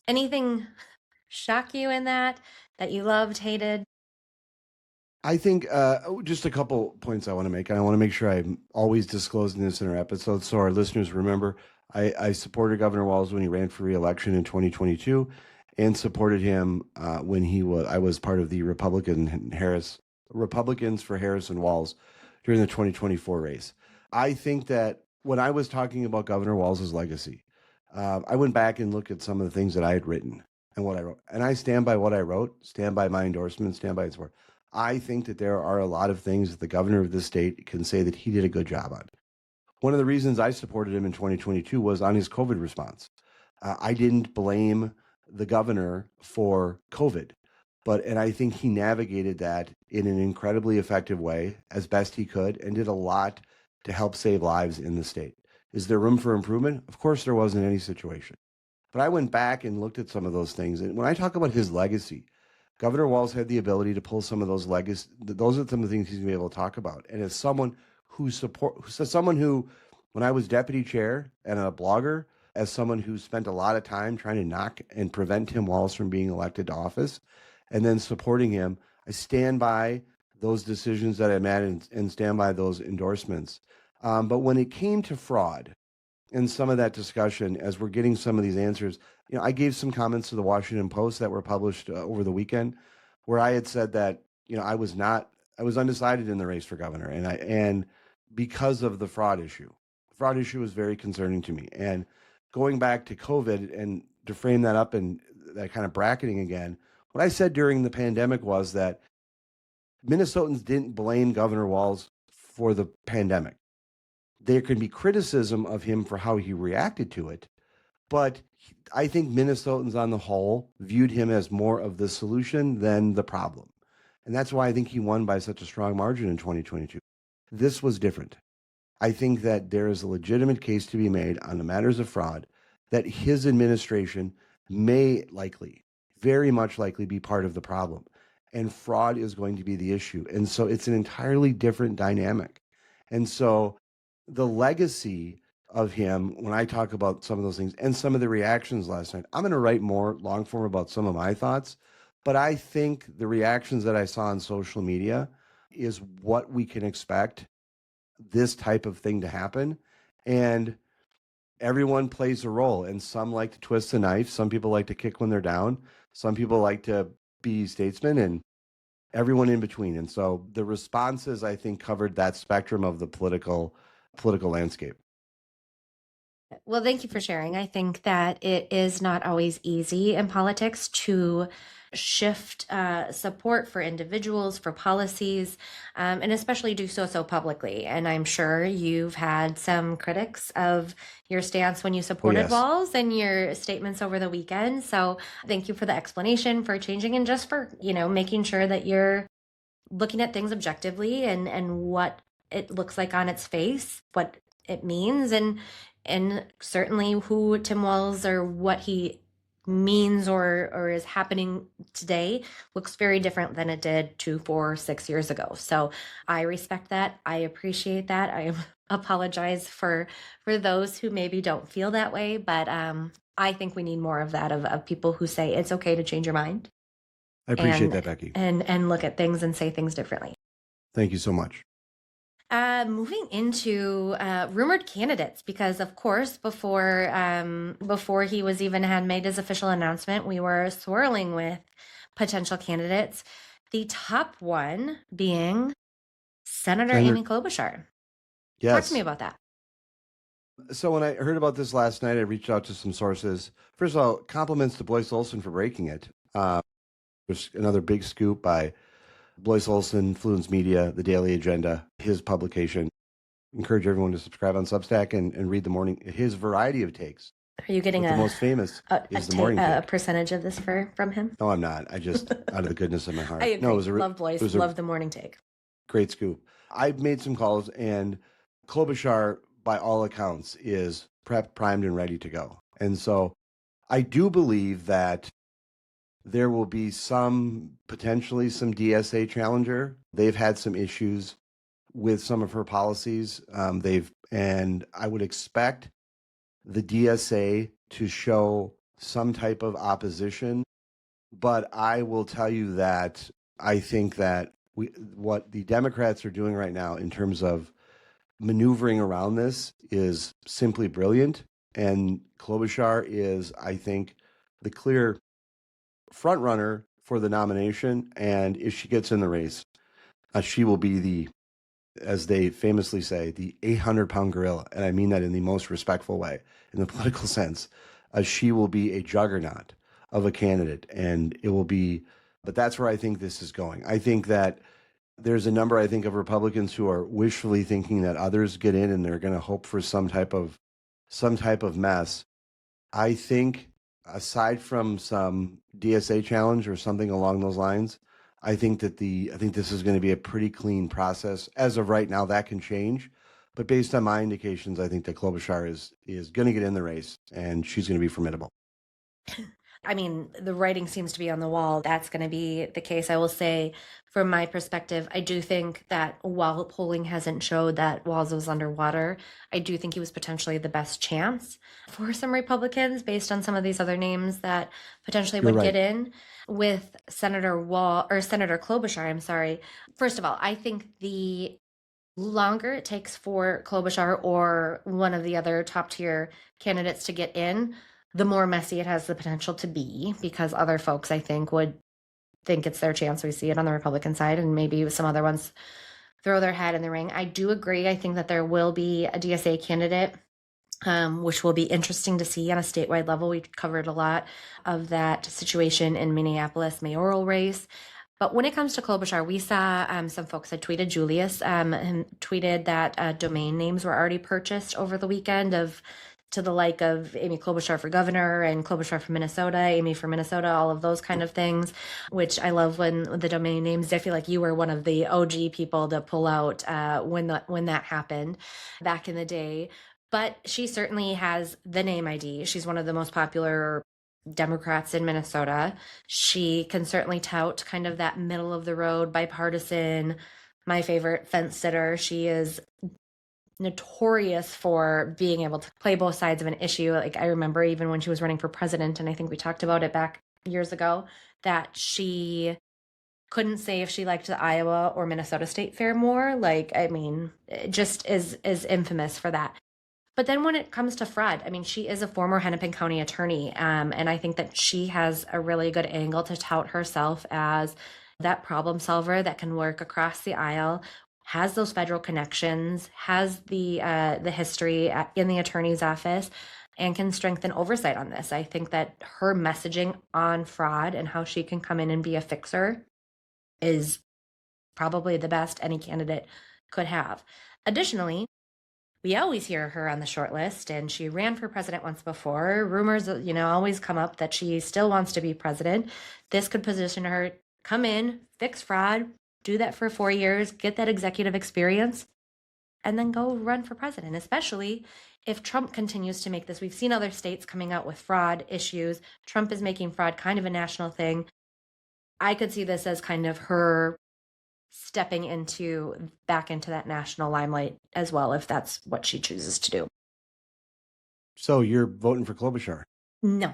Anything shock you in that you loved, hated? I think just a couple points I want to make. And I want to make sure I'm always disclosing this in our episodes so our listeners remember. I supported Governor Walz when he ran for re-election in 2022. And supported him when I was part of the Republicans for Harris and Walz during the 2024 race. I think that when I was talking about Governor Walz's legacy, I went back and looked at some of the things that I had written and what I wrote. And I stand by what I wrote, stand by my endorsement, stand by its word. I think that there are a lot of things that the governor of this state can say that he did a good job on. One of the reasons I supported him in 2022 was on his COVID response. I didn't blame the governor for COVID, and I think he navigated that in an incredibly effective way as best he could and did a lot to help save lives in the state. Is there room for improvement? Of course, there was in any situation. But I went back and looked at some of those things. And when I talk about his legacy, Governor Walz had the ability to pull some of those legacy. Those are some of the things he's going to be able to talk about. And as someone who, when I was deputy chair and a blogger, as someone who spent a lot of time trying to knock and prevent Tim Walz from being elected to office, and then supporting him, I stand by those decisions that I made and stand by those endorsements. But when it came to fraud, and some of that discussion, as we're getting some of these answers, I gave some comments to the Washington Post that were published over the weekend, where I had said that I was undecided in the race for governor, and because of the fraud issue was very concerning to me. And going back to COVID and to frame that up and that kind of bracketing again, what I said during the pandemic was that Minnesotans didn't blame Governor Walz for the pandemic. There can be criticism of him for how he reacted to it, but I think Minnesotans on the whole viewed him as more of the solution than the problem. And that's why I think he won by such a strong margin in 2022. This was different. I think that there is a legitimate case to be made on the matters of fraud that his administration may likely, very much likely, be part of the problem. And fraud is going to be the issue. And so it's an entirely different dynamic. And so the legacy of him, when I talk about some of those things and some of the reactions last night, I'm going to write more long form about some of my thoughts. But I think the reactions that I saw on social media is what we can expect this type of thing to happen. And everyone plays a role. And some like to twist the knife. Some people like to kick when they're down. Some people like to be statesmen, and everyone in between. And so the responses, I think, covered that spectrum of the political landscape. Well, thank you for sharing. I think that it is not always easy in politics to shift support for individuals, for policies, and especially do so publicly. And I'm sure you've had some critics of your stance when you supported Walz and your statements over the weekend. So thank you for the explanation, for changing, and just for, making sure that you're looking at things objectively and what it looks like on its face, what it means, and certainly who Tim Walz or what he means or is happening today looks very different than it did 2, 4, 6 years ago. So I respect that. I appreciate that. I apologize for those who maybe don't feel that way, but I think we need more of that, of people who say it's okay to change your mind. I appreciate that, Becky. And look at things and say things differently. Thank you so much. Moving into rumored candidates, because of course before he was even had made his official announcement, we were swirling with potential candidates. The top one being Senator Amy Klobuchar. Yes. Talk to me about that. So when I heard about this last night, I reached out to some sources. First of all, compliments to Blois Olson for breaking it. There's another big scoop by Blois Olson, Fluence Media, The Daily Agenda, his publication. Encourage everyone to subscribe on Substack and read his variety of takes. Are you getting the most famous is the morning take. A percentage of this from him? No, I'm not. I just, out of the goodness of my heart. I agree. No, love Blois, love the morning take. Great scoop. I've made some calls, and Klobuchar, by all accounts, is prepped, primed, and ready to go. And so I do believe that there will be potentially some DSA challenger. They've had some issues with some of her policies. And I would expect the DSA to show some type of opposition. But I will tell you that I think that what the Democrats are doing right now in terms of maneuvering around this is simply brilliant. And Klobuchar is, I think, the clear front runner for the nomination. And if she gets in the race, she will be as they famously say, the 800-pound gorilla. And I mean that in the most respectful way, in the political sense. She will be a juggernaut of a candidate. And it will be, but that's where I think this is going. I think that there's a number, of Republicans who are wishfully thinking that others get in and they're going to hope for some type of mess. I think aside from some DSA challenge or something along those lines, I think this is going to be a pretty clean process. As of right now, that can change, but based on my indications, I think that Klobuchar is going to get in the race and she's going to be formidable. I mean, the writing seems to be on the wall. That's going to be the case. I will say, from my perspective, I do think that while polling hasn't showed that Walz was underwater, I do think he was potentially the best chance for some Republicans based on some of these other names that potentially You're would right. get in with Senator Klobuchar. I'm sorry. First of all, I think the longer it takes for Klobuchar or one of the other top tier candidates to get in, the more messy it has the potential to be because other folks, I think, would think it's their chance. We see it on the Republican side, and maybe some other ones throw their hat in the ring. I do agree. I think that there will be a DSA candidate, which will be interesting to see on a statewide level. We covered a lot of that situation in Minneapolis mayoral race. But when it comes to Klobuchar, we saw some folks had tweeted, Julius and tweeted that domain names were already purchased over the weekend of to the like of Amy Klobuchar for governor and Klobuchar for Minnesota, Amy for Minnesota, all of those kind of things, which I love when the domain names. I feel like you were one of the OG people to pull out when that happened back in the day. But she certainly has the name ID. She's one of the most popular Democrats in Minnesota. She can certainly tout kind of that middle of the road, bipartisan, my favorite fence sitter. She is notorious for being able to play both sides of an issue. Like I remember even when she was running for president, and I think we talked about it back years ago, that she couldn't say if she liked the Iowa or Minnesota State Fair more. Like, I mean, it just is infamous for that. But then when it comes to fraud, I mean, she is a former Hennepin County attorney, and I think that she has a really good angle to tout herself as that problem solver that can work across the aisle, has those federal connections, has the history in the attorney's office, and can strengthen oversight on this. I think that her messaging on fraud and how she can come in and be a fixer is probably the best any candidate could have. Additionally, we always hear her on the short list, and she ran for president once before. Rumors, always come up that she still wants to be president. This could position her, come in, fix fraud, do that for 4 years, get that executive experience, and then go run for president, especially if Trump continues to make this. We've seen other states coming out with fraud issues. Trump is making fraud kind of a national thing. I could see this as kind of her stepping back into that national limelight as well, if that's what she chooses to do. So you're voting for Klobuchar? No,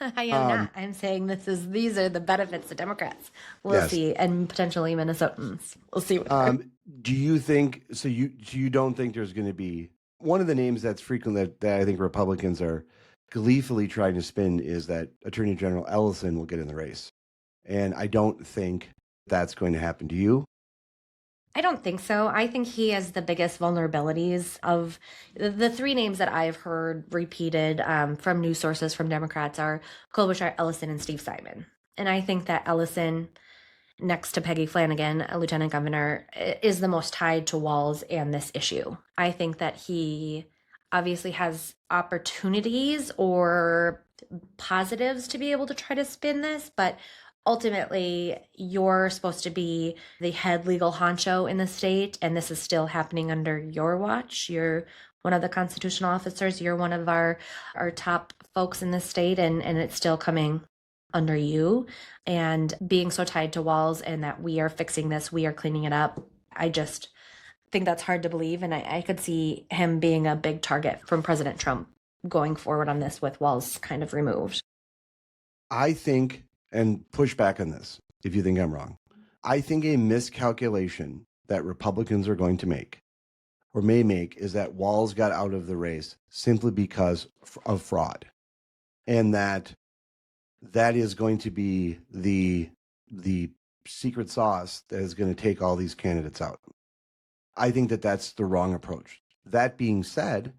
I am not. I'm saying these are the benefits to Democrats. We'll Yes. see, and potentially Minnesotans. We'll see what. Do you think so? You don't think there's going to be one of the names that's frequent that I think Republicans are gleefully trying to spin is that Attorney General Ellison will get in the race, and I don't think that's going to happen. Do you? I don't think so. I think he has the biggest vulnerabilities of the three names that I've heard repeated from news sources from Democrats are Klobuchar, Ellison, and Steve Simon. And I think that Ellison, next to Peggy Flanagan, a lieutenant governor, is the most tied to Walz and this issue. I think that he obviously has opportunities or positives to be able to try to spin this, but ultimately you're supposed to be the head legal honcho in the state, and this is still happening under your watch. You're one of the constitutional officers. You're one of our top folks in the state, and it's still coming under you. And being so tied to Walz and that we are fixing this, we are cleaning it up, I just think that's hard to believe. And I could see him being a big target from President Trump going forward on this with Walz kind of removed. I think, and push back on this if you think I'm wrong, I think a miscalculation that Republicans are going to make or may make is that Walz got out of the race simply because of fraud, and that is going to be the secret sauce that is going to take all these candidates out. I think that that's the wrong approach. That being said,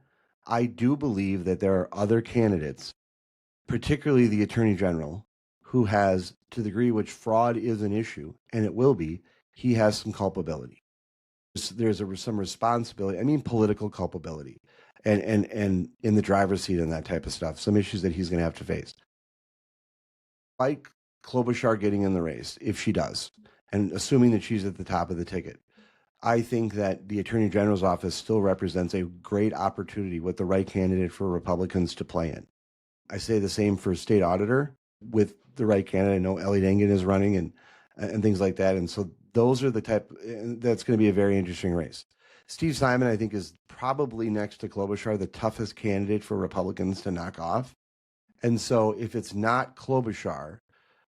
I do believe that there are other candidates, particularly the Attorney General, who has, to the degree which fraud is an issue, and it will be, he has some culpability. There's some responsibility, political culpability. and in the driver's seat and that type of stuff, some issues that he's going to have to face. Like Klobuchar getting in the race, if she does, and assuming that she's at the top of the ticket, I think that the Attorney General's office still represents a great opportunity with the right candidate for Republicans to play in. I say the same for state auditor with the right candidate. I know Ellie Dangan is running and things like that. And so those are the type, that's going to be a very interesting race. Steve Simon, I think, is probably next to Klobuchar, the toughest candidate for Republicans to knock off. And so if it's not Klobuchar,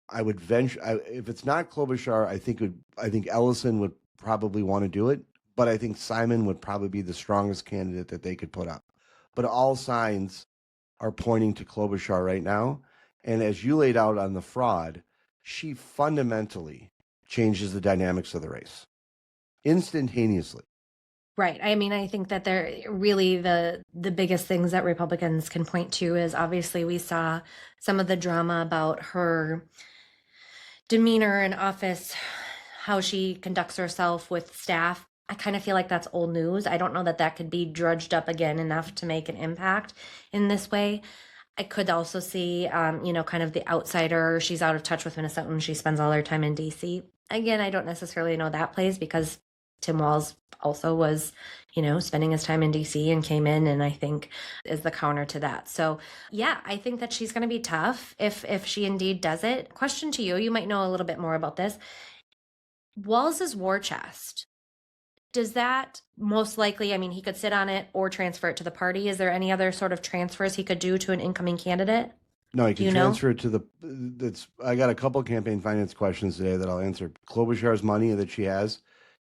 I would venture, if it's not Klobuchar, I think Ellison would probably want to do it, but I think Simon would probably be the strongest candidate that they could put up. But all signs are pointing to Klobuchar right now. And as you laid out on the fraud, she fundamentally changes the dynamics of the race instantaneously. Right. I mean, I think that they're really the biggest things that Republicans can point to is obviously we saw some of the drama about her demeanor in office, how she conducts herself with staff. I kind of feel like that's old news. I don't know that that could be drudged up again enough to make an impact in this way. I could also see, kind of the outsider. She's out of touch with Minnesota and she spends all her time in DC. Again, I don't necessarily know that plays because Tim Walz also was, spending his time in DC and came in and I think is the counter to that. So yeah, I think that she's going to be tough if she indeed does it. Question to you, you might know a little bit more about this. Walz's war chest, does that most likely, I mean, he could sit on it or transfer it to the party. Is there any other sort of transfers he could do to an incoming candidate? No, he can transfer it to I got a couple campaign finance questions today that I'll answer. Klobuchar's money that she has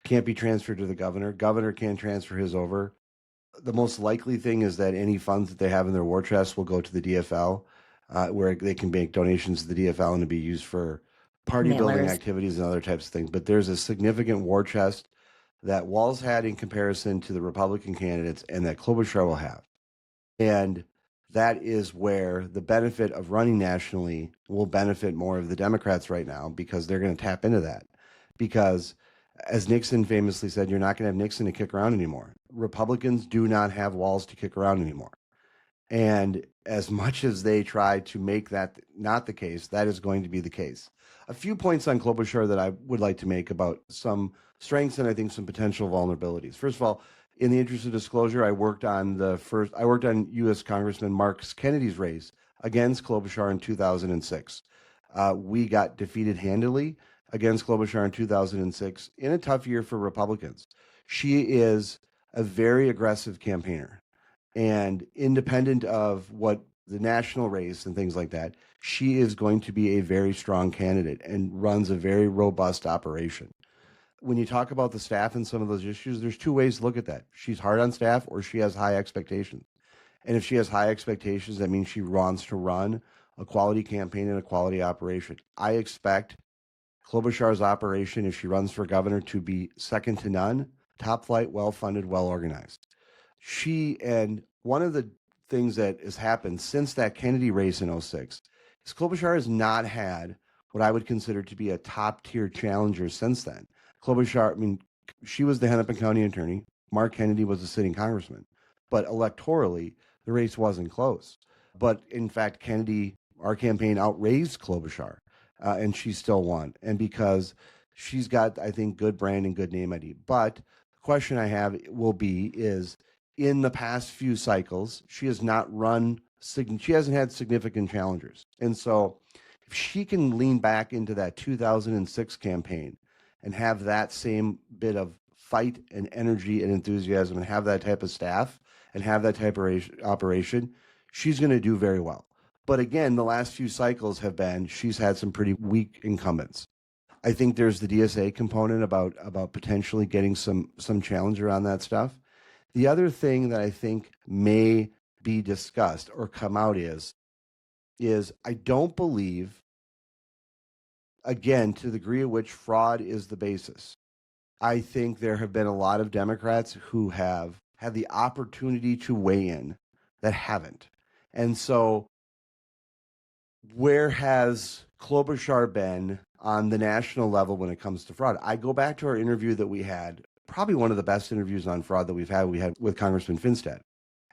can't be transferred to the governor. Governor can't transfer his over. The most likely thing is that any funds that they have in their war chest will go to the DFL, where they can make donations to the DFL and to be used for party building activities and other types of things. But there's a significant war chest that Walz had in comparison to the Republican candidates and that Klobuchar will have. And that is where the benefit of running nationally will benefit more of the Democrats right now because they're going to tap into that. Because as Nixon famously said, you're not going to have Nixon to kick around anymore. Republicans do not have Walz to kick around anymore. And as much as they try to make that not the case, that is going to be the case. A few points on Klobuchar that I would like to make about some strengths and I think some potential vulnerabilities. First of all, in the interest of disclosure, I worked on U.S. Congressman Mark Kennedy's race against Klobuchar in 2006. We got defeated handily against Klobuchar in 2006 in a tough year for Republicans. She is a very aggressive campaigner. And independent of what the national race and things like that, she is going to be a very strong candidate and runs a very robust operation. When you talk about the staff and some of those issues, there's two ways to look at that. She's hard on staff or she has high expectations. And if she has high expectations, that means she wants to run a quality campaign and a quality operation. I expect Klobuchar's operation, if she runs for governor, to be second to none, top flight, well-funded, well-organized. And one of the things that has happened since that Kennedy race in 2006 is Klobuchar has not had what I would consider to be a top-tier challenger since then. Klobuchar, I mean, she was the Hennepin County attorney. Mark Kennedy was a sitting congressman. But electorally, the race wasn't close. But in fact, Kennedy, our campaign, outraised Klobuchar, and she still won. And because she's got, I think, good brand and good name ID. But the question I have is, in the past few cycles, she has not run, she hasn't had significant challengers. And so if she can lean back into that 2006 campaign and have that same bit of fight and energy and enthusiasm and have that type of staff and have that type of operation, she's going to do very well. But again, the last few cycles have been, she's had some pretty weak incumbents. I think there's the DSA component about potentially getting some challenge around that stuff. The other thing that I think may be discussed or come out is I don't believe, again, to the degree at which fraud is the basis, I think there have been a lot of Democrats who have had the opportunity to weigh in that haven't. And so where has Klobuchar been on the national level when it comes to fraud? I go back to our interview that we had, probably one of the best interviews on fraud that we had with Congressman Finstead.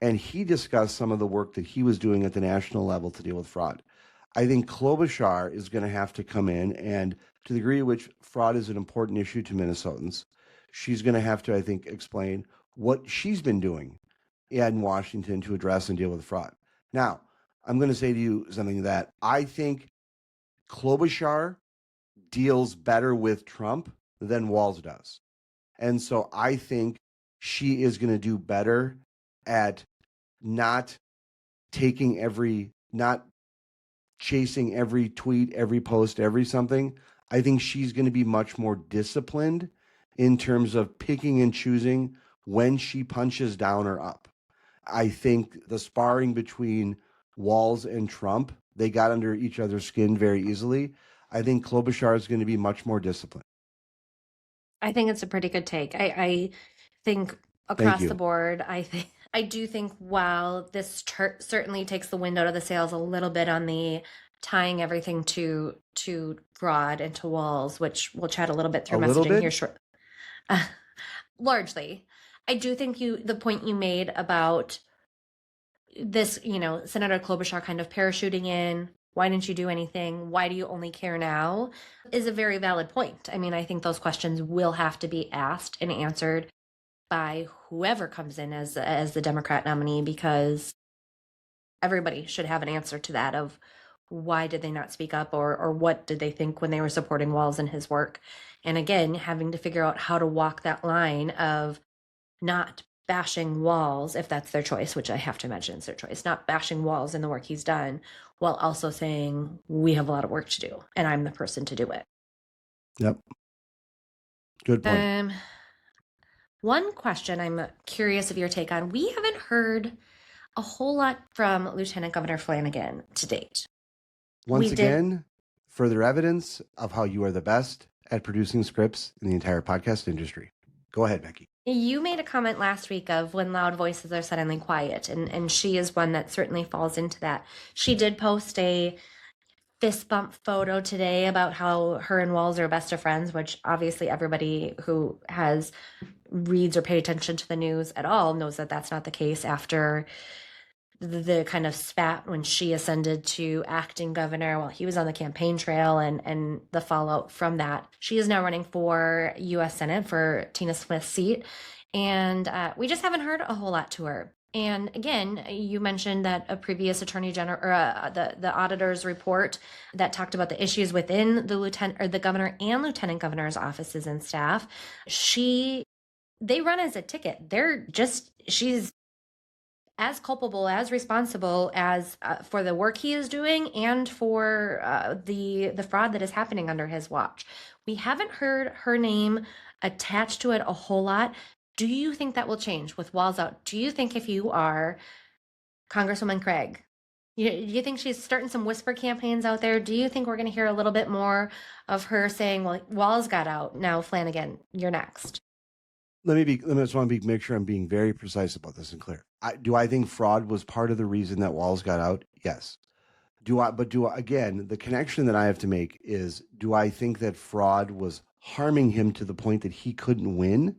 And he discussed some of the work that he was doing at the national level to deal with fraud. I think Klobuchar is going to have to come in, and to the degree to which fraud is an important issue to Minnesotans, she's going to have to, I think, explain what she's been doing in Washington to address and deal with fraud. Now, I'm going to say to you something that I think Klobuchar deals better with Trump than Walz does. And so I think she is going to do better at not not chasing every tweet, every post, every something. I think she's going to be much more disciplined in terms of picking and choosing when she punches down or up. I think the sparring between Walz and Trump, they got under each other's skin very easily. I think Klobuchar is going to be much more disciplined. I think it's a pretty good take. I think Thank across you. the board, I do think while this certainly takes the wind out of the sails a little bit on the tying everything to fraud and to Walz, which we'll chat a little bit through A little messaging bit? here short. Largely, I do think the point you made about this, Senator Klobuchar kind of parachuting in. Why didn't you do anything? Why do you only care now? Is a very valid point. I mean, I think those questions will have to be asked and answered by whoever comes in as the Democrat nominee, because everybody should have an answer to that of why did they not speak up, or what did they think when they were supporting Walz and his work. And again, having to figure out how to walk that line of not bashing Walz, if that's their choice, which I have to imagine it's their choice, not bashing Walz in the work he's done, while also saying we have a lot of work to do and I'm the person to do it. Yep. Good point. One question I'm curious of your take on. We haven't heard a whole lot from Lieutenant Governor Flanagan to date. Once again, further evidence of how you are the best at producing scripts in the entire podcast industry. Go ahead, Becky. You made a comment last week of when loud voices are suddenly quiet, and she is one that certainly falls into that. She did post a fist bump photo today about how her and Walz are best of friends, which obviously everybody who reads or paid attention to the news at all knows that that's not the case after the kind of spat when she ascended to acting governor while he was on the campaign trail, and the fallout from that. She is now running for U.S. Senate for Tina Smith's seat, and we just haven't heard a whole lot to her. And again, you mentioned that a previous attorney general, or the auditor's report that talked about the issues within the governor and lieutenant governor's offices and staff. They run as a ticket. She's as culpable, as responsible as for the work he is doing and for the fraud that is happening under his watch. We haven't heard her name attached to it a whole lot. Do you think that will change with Walz out? Do you think if you are Congresswoman Craig, you think she's starting some whisper campaigns out there? Do you think we're going to hear a little bit more of her saying, well, Walz got out, now Flanagan, you're next? Let me just want to make sure I'm being very precise about this and clear. Do I think fraud was part of the reason that Walz got out? Yes. Again, the connection that I have to make is, do I think that fraud was harming him to the point that he couldn't win?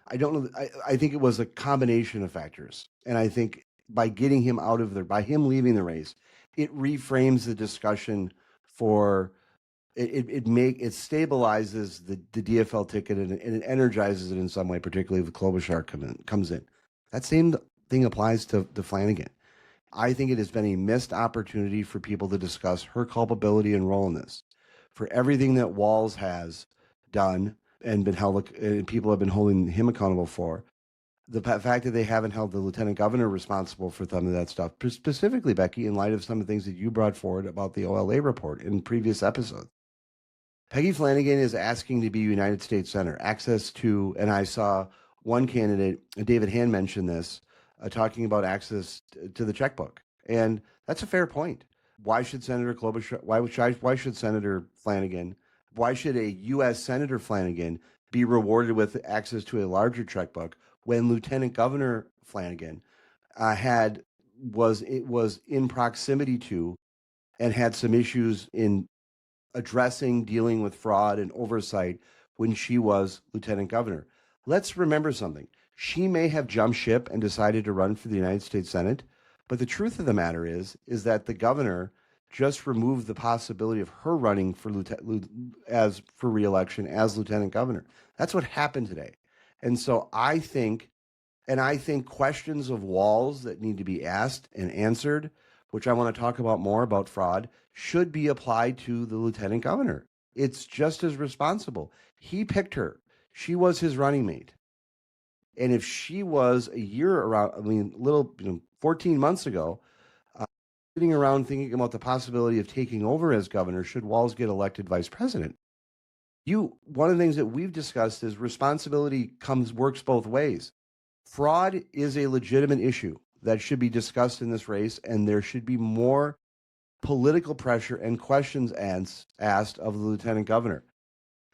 I don't know. I think it was a combination of factors. And I think by getting him out of there, by him leaving the race, it reframes the discussion for it stabilizes the DFL ticket, and it energizes it in some way, particularly if Klobuchar comes in. That same thing applies to Flanagan. I think it has been a missed opportunity for people to discuss her culpability and role in this. For everything that Walz has done and been held, and people have been holding him accountable for, the fact that they haven't held the lieutenant governor responsible for some of that stuff, specifically, Becky, in light of some of the things that you brought forward about the OLA report in previous episodes. Peggy Flanagan is asking to be United States Senator, access to, and I saw one candidate, David Hand, mention this, talking about access to the checkbook. And that's a fair point. Why should Senator Klobuchar, why should Senator Flanagan, why should a U.S. Senator Flanagan be rewarded with access to a larger checkbook when Lieutenant Governor Flanagan was in proximity to and had some issues in dealing with fraud and oversight when she was lieutenant governor? Let's remember something. She may have jumped ship and decided to run for the United States Senate, but the truth of the matter is that the governor just removed the possibility of her running for reelection as lieutenant governor. That's what happened today. And so I think questions of Walz that need to be asked and answered, which I want to talk about more about fraud, should be applied to the lieutenant governor. It's just as responsible. He picked her. She was his running mate. And if she was a year around, 14 months ago, sitting around thinking about the possibility of taking over as governor, should Walz get elected vice president? One of the things that we've discussed is responsibility works both ways. Fraud is a legitimate issue that should be discussed in this race, and there should be more political pressure and questions asked of the lieutenant governor.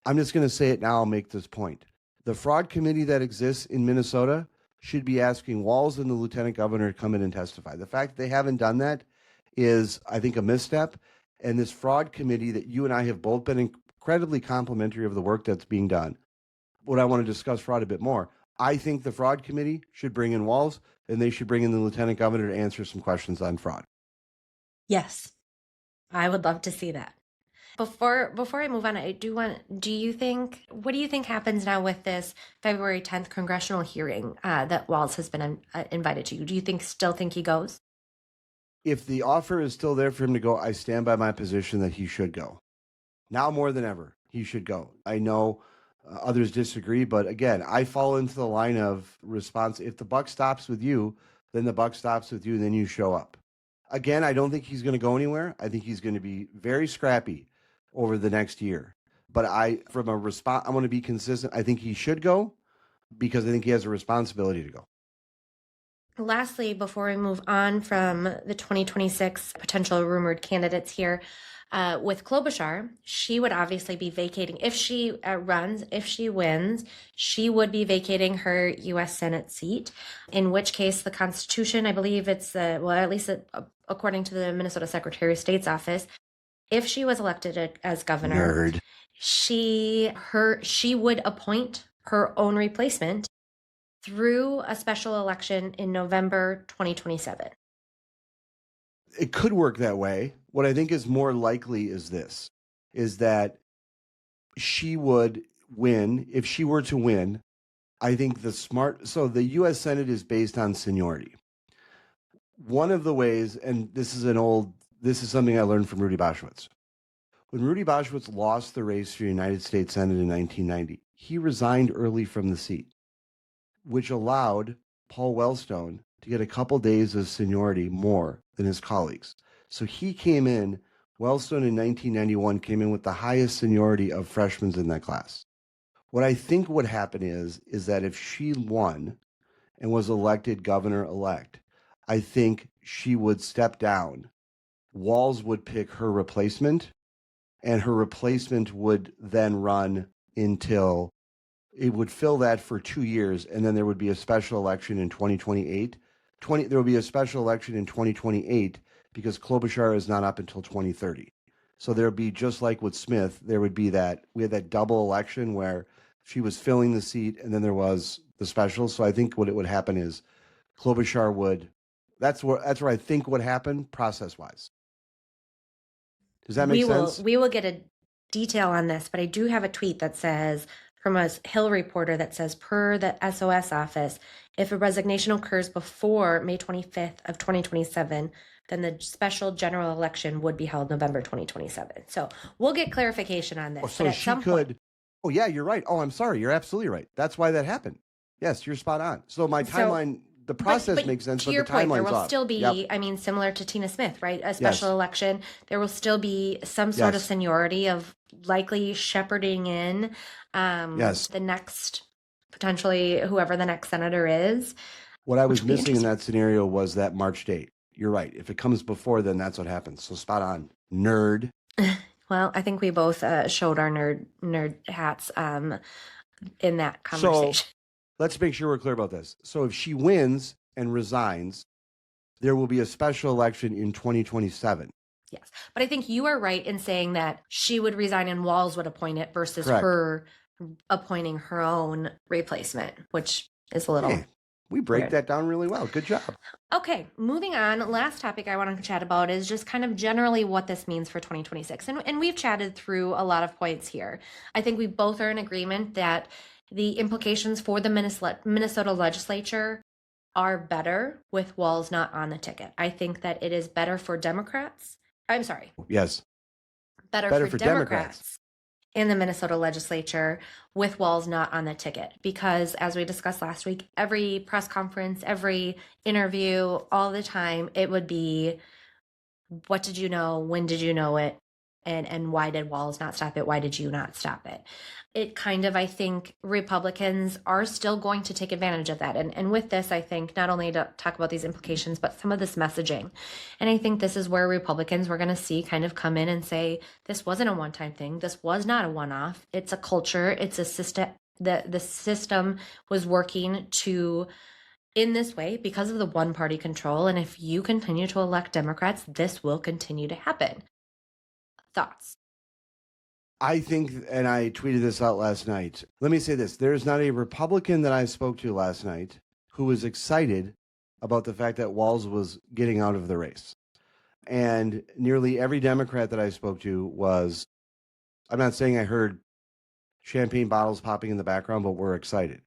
I'm just going to say it now. I'll make this point. The fraud committee that exists in Minnesota should be asking Walz and the lieutenant governor to come in and testify. The fact that they haven't done that is, I think, a misstep. And this fraud committee that you and I have both been incredibly complimentary of the work that's being done. What I want to discuss fraud a bit more. I think the fraud committee should bring in Walz, and they should bring in the lieutenant governor to answer some questions on fraud. Yes, I would love to see that. Before I move on, what do you think happens now with this February 10th congressional hearing that Walz has been invited to? Do you still think he goes? If the offer is still there for him to go, I stand by my position that he should go. Now more than ever, he should go. I know others disagree, but again, I fall into the line of response. If the buck stops with you, then the buck stops with you, and then you show up. Again, I don't think he's going to go anywhere. I think he's going to be very scrappy over the next year. But I want to be consistent. I think he should go because I think he has a responsibility to go. Lastly, before we move on from the 2026 potential rumored candidates here, with Klobuchar, she would obviously be vacating. If she runs, if she wins, she would be vacating her U.S. Senate seat, in which case the Constitution, I believe it's, at least according to the Minnesota Secretary of State's office, if she was elected as governor, she would appoint her own replacement through a special election in November 2027. It could work that way. What I think is more likely is that she would win. If she were to win, I think so the U.S. Senate is based on seniority. One of the ways, and this is something I learned from Rudy Boschwitz. When Rudy Boschwitz lost the race for the United States Senate in 1990, he resigned early from the seat, which allowed Paul Wellstone to get a couple days of seniority more than his colleagues. So he came in, Wellstone in 1991 came in with the highest seniority of freshmen in that class. What I think would happen is that if she won and was elected governor-elect, I think she would step down. Walz would pick her replacement, and her replacement would then run until it would fill that for 2 years, and then there would be a special election in 2028. There will be a special election in 2028 because Klobuchar is not up until 2030. So there would be, just like with Smith, we had that double election where she was filling the seat and then there was the special. So I think what would happen is Klobuchar that's where I think would happen process-wise. Does that make sense? We will get a detail on this, but I do have a tweet that says, from a Hill reporter, that says, per the SOS office, if a resignation occurs before May 25th of 2027, then the special general election would be held November 2027. So we'll get clarification on this. So she could. Oh, yeah, you're right. Oh, I'm sorry. You're absolutely right. That's why that happened. Yes, you're spot on. So my timeline, the process makes sense, but the timeline's off. There will still be, similar to Tina Smith, right? A special election. There will still be some sort of seniority of likely shepherding in the next, potentially whoever the next senator is. What I was missing in that scenario was that March date. You're right. If it comes before, then that's what happens. So spot on, nerd. Well, I think we both showed our nerd hats in that conversation. So let's make sure we're clear about this. So if she wins and resigns, there will be a special election in 2027. Yes. But I think you are right in saying that she would resign and Walz would appoint it versus her appointing her own replacement, which is a little Hey, we break weird. that down really well. Good job. Okay, moving on. Last topic I want to chat about is just kind of generally what this means for 2026. And we've chatted through a lot of points here. I think we both are in agreement that the implications for the Minnesota legislature are better with Walz not on the ticket. I think that it is better for Democrats. I'm sorry, Yes. better Better for for Democrats. Democrats in the Minnesota legislature with Walz not on the ticket. Because as we discussed last week, every press conference, every interview, all the time, it would be, what did you know? When did you know it? And why did Walz not stop it? Why did you not stop it? It kind of, I think Republicans are still going to take advantage of that. And with this, I think not only to talk about these implications, but some of this messaging. And I think this is where Republicans we're going to see kind of come in and say, this wasn't a one-time thing. This was not a one-off. It's a culture. It's a system. The system was working to in this way because of the one party control. And if you continue to elect Democrats, this will continue to happen. Thoughts? I think, and I tweeted this out last night. Let me say this. There's not a Republican that I spoke to last night who was excited about the fact that Walz was getting out of the race. And nearly every Democrat that I spoke to was, I'm not saying I heard champagne bottles popping in the background, but we're excited.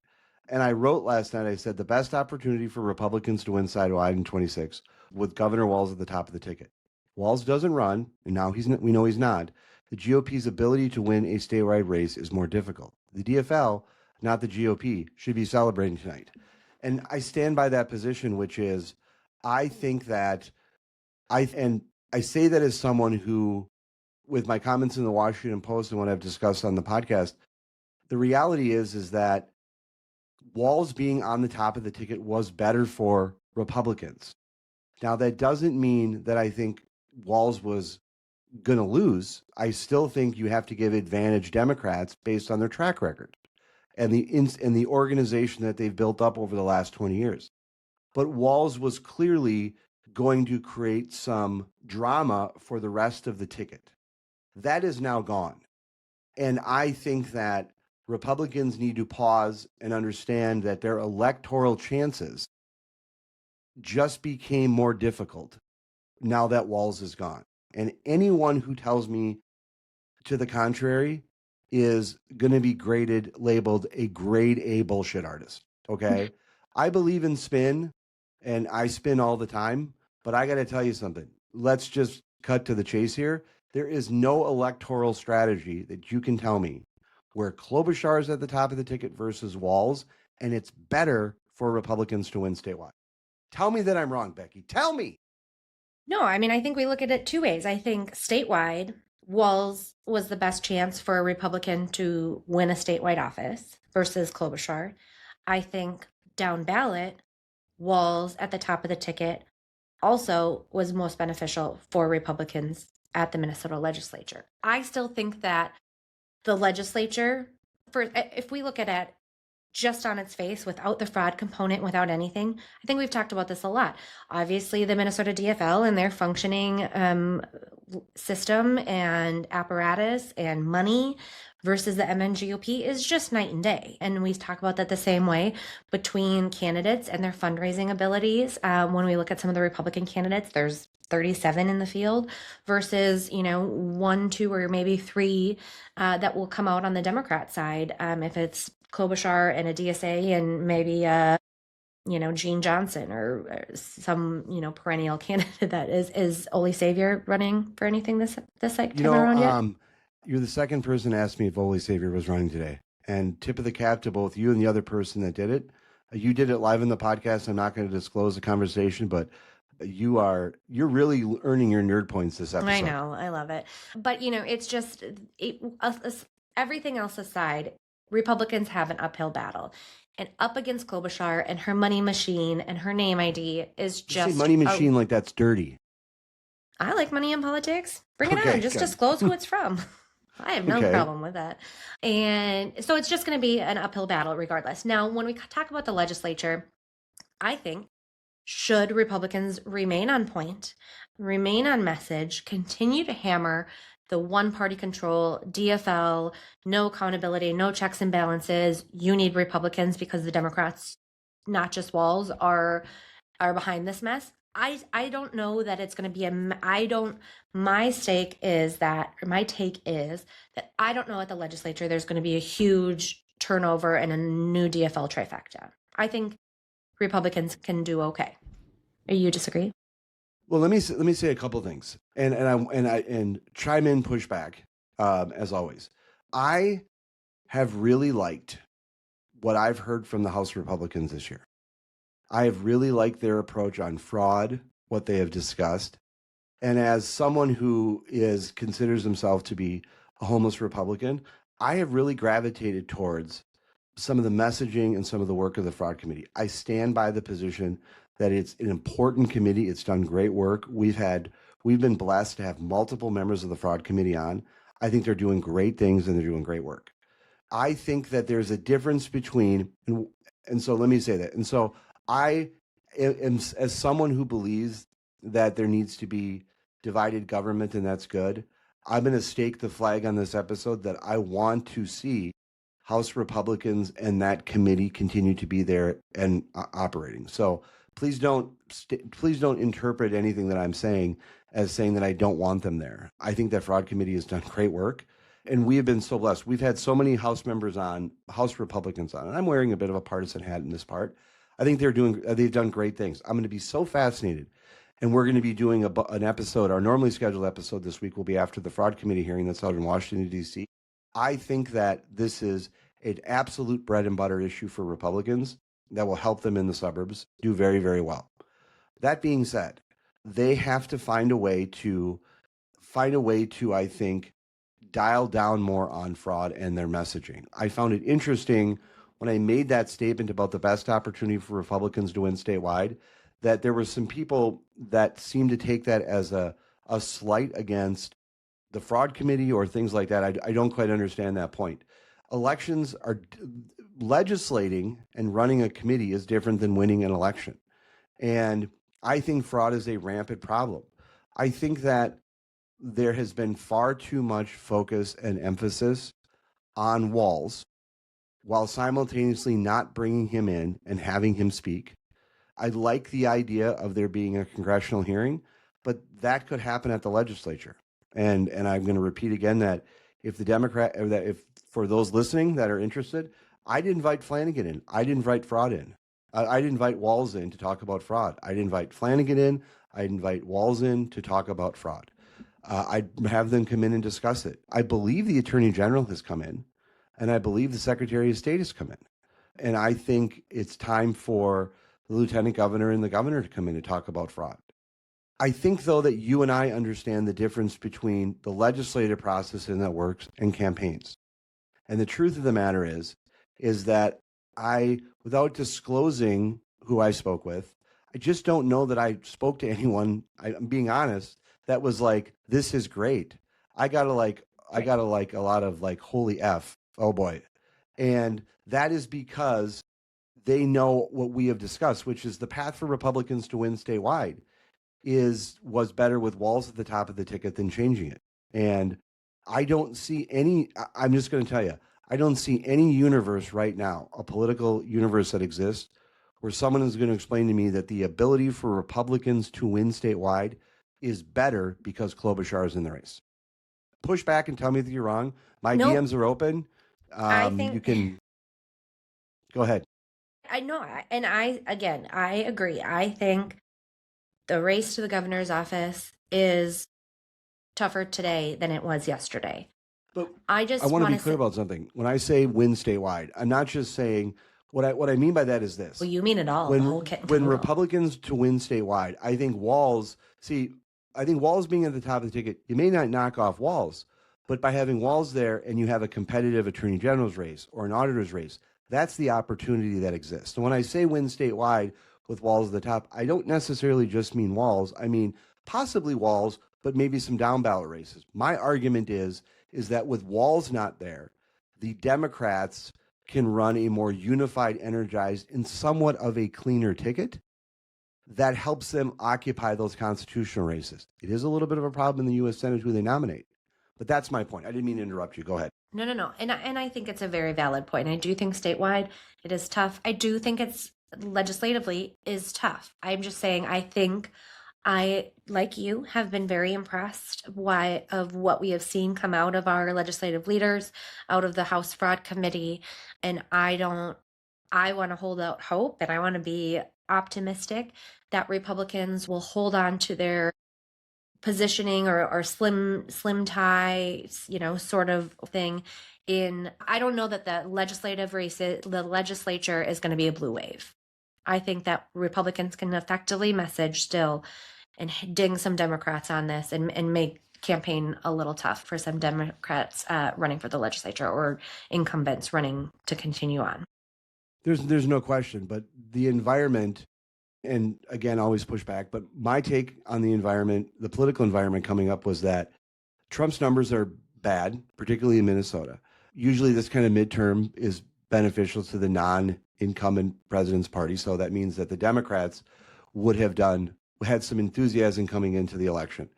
And I wrote last night, I said, the best opportunity for Republicans to win statewide in 26 with Governor Walz at the top of the ticket. Walz doesn't run, and now we know he's not. The GOP's ability to win a statewide race is more difficult. The DFL, not the GOP, should be celebrating tonight. And I stand by that position, which is, I think that I say that as someone who, with my comments in the Washington Post and what I've discussed on the podcast, the reality is that Walz being on the top of the ticket was better for Republicans. Now, that doesn't mean that I think Walz was going to lose. I still think you have to give advantage Democrats based on their track record and the organization that they've built up over the last 20 years. But Walz was clearly going to create some drama for the rest of the ticket. That is now gone. And I think that Republicans need to pause and understand that their electoral chances just became more difficult now that Walz is gone. And anyone who tells me to the contrary is going to be labeled a grade A bullshit artist. Okay. I believe in spin and I spin all the time, but I got to tell you something. Let's just cut to the chase here. There is no electoral strategy that you can tell me where Klobuchar is at the top of the ticket versus Walz, and it's better for Republicans to win statewide. Tell me that I'm wrong, Becky. Tell me. No, I mean, I think we look at it two ways. I think statewide, Walz was the best chance for a Republican to win a statewide office versus Klobuchar. I think down ballot, Walz at the top of the ticket also was most beneficial for Republicans at the Minnesota legislature. I still think that the legislature, if we look at it just on its face without the fraud component, without anything, I think we've talked about this a lot. Obviously, the Minnesota DFL and their functioning system and apparatus and money versus the MNGOP is just night and day. And we talk about that the same way between candidates and their fundraising abilities. When we look at some of the Republican candidates, there's 37 in the field versus, 1, 2, or maybe 3 that will come out on the Democrat side. If it's Klobuchar and a DSA and maybe Gene Johnson or some perennial candidate that is Ole Savior running for anything this time around yet? You're the second person to ask me if Ole Savior was running today, and tip of the cap to both you and the other person that did it. You did it live in the podcast. I'm not going to disclose the conversation, but you're really earning your nerd points this episode. I know, I love it, but it's just everything else aside, Republicans have an uphill battle. And up against Klobuchar and her money machine and her name ID is just... You say money machine like that's dirty. I like money in politics. Bring it on. Just disclose who it's from. I have no problem with that. And so it's just going to be an uphill battle regardless. Now, when we talk about the legislature, I think should Republicans remain on point, remain on message, continue to hammer the one-party control, DFL, no accountability, no checks and balances. You need Republicans because the Democrats not just Walz, are behind this mess. I don't know that it's going to be my take is that I don't know at the legislature there's going to be a huge turnover and a new DFL trifecta. I think Republicans can do okay. You disagree? Well, let me say a couple things, and chime in, push back, as always. I have really liked what I've heard from the House Republicans this year. I have really liked their approach on fraud, what they have discussed, and as someone who considers himself to be a homeless Republican, I have really gravitated towards some of the messaging and some of the work of the fraud committee. I stand by the position that it's an important committee. It's done great work. We've been blessed to have multiple members of the fraud committee on. I think they're doing great things and they're doing great work. I think that there's a difference between, and so let me say that. And so I am, as someone who believes that there needs to be divided government, and that's good, I'm going to stake the flag on this episode that I want to see House Republicans and that committee continue to be there and operating. So please don't interpret anything that I'm saying as saying that I don't want them there. I think that fraud committee has done great work, and we have been so blessed. We've had so many House Republicans on, and I'm wearing a bit of a partisan hat in this part. I think they've done great things. I'm going to be so fascinated, and we're going to be doing an episode. Our normally scheduled episode this week will be after the fraud committee hearing that's out in Washington, D.C. I think that this is an absolute bread and butter issue for Republicans that will help them in the suburbs do very, very well. That being said, they have to find a way to, I think, dial down more on fraud and their messaging. I found it interesting when I made that statement about the best opportunity for Republicans to win statewide, that there were some people that seemed to take that as a slight against the fraud committee or things like that. I don't quite understand that point. Elections are legislating, and running a committee is different than winning an election. And I think fraud is a rampant problem. I think that there has been far too much focus and emphasis on Walz while simultaneously not bringing him in and having him speak. I like the idea of there being a congressional hearing, but that could happen at the legislature. And I'm going to repeat again that if for those listening that are interested, I'd invite Flanagan in. I'd invite fraud in. I'd invite Walz in to talk about fraud. I'd invite Flanagan in. I'd invite Walz in to talk about fraud. I'd have them come in and discuss it. I believe the Attorney General has come in, and I believe the Secretary of State has come in. And I think it's time for the Lieutenant Governor and the Governor to come in and talk about fraud. I think, though, that you and I understand the difference between the legislative process and that works and campaigns. And the truth of the matter is that without disclosing who I spoke with, I just don't know that I spoke to anyone, I'm being honest, that was like, this is great. I got a lot of like, holy F, oh boy. And that is because they know what we have discussed, which is the path for Republicans to win statewide was better with Walz at the top of the ticket than changing it. And I don't see I'm just going to tell you, I don't see any universe right now, a political universe that exists, where someone is going to explain to me that the ability for Republicans to win statewide is better because Klobuchar is in the race. Push back and tell me that you're wrong. My DMs are open. You can go ahead. I know, and I agree. I think the race to the governor's office is tougher today than it was yesterday. But I want to be clear about something. When I say win statewide, I'm not just saying what I mean by that is this. Well, you mean it all. When Republicans to win statewide, I think Walz being at the top of the ticket, you may not knock off Walz, but by having Walz there and you have a competitive attorney general's race or an auditor's race, that's the opportunity that exists. And when I say win statewide with Walz at the top, I don't necessarily just mean Walz. I mean possibly Walz, but maybe some down ballot races. My argument is that with Walz not there, the Democrats can run a more unified, energized, and somewhat of a cleaner ticket that helps them occupy those constitutional races. It is a little bit of a problem in the U.S. Senate who they nominate. But that's my point. I didn't mean to interrupt you. Go ahead. No. And I think it's a very valid point. I do think statewide it is tough. I do think it's legislatively is tough. I'm just saying, I think I, like you, have been very impressed of what we have seen come out of our legislative leaders, out of the House Fraud Committee. And I want to hold out hope, and I want to be optimistic that Republicans will hold on to their positioning, or slim tie, sort of thing. I don't know that the legislature is going to be a blue wave. I think that Republicans can effectively message still and ding some Democrats on this, and make campaign a little tough for some Democrats running for the legislature, or incumbents running to continue on. There's no question, but the environment, and again, always push back, but my take on the environment, the political environment coming up, was that Trump's numbers are bad, particularly in Minnesota. Usually this kind of midterm is beneficial to the non-incumbent president's party. So that means that the Democrats had some enthusiasm coming into the election.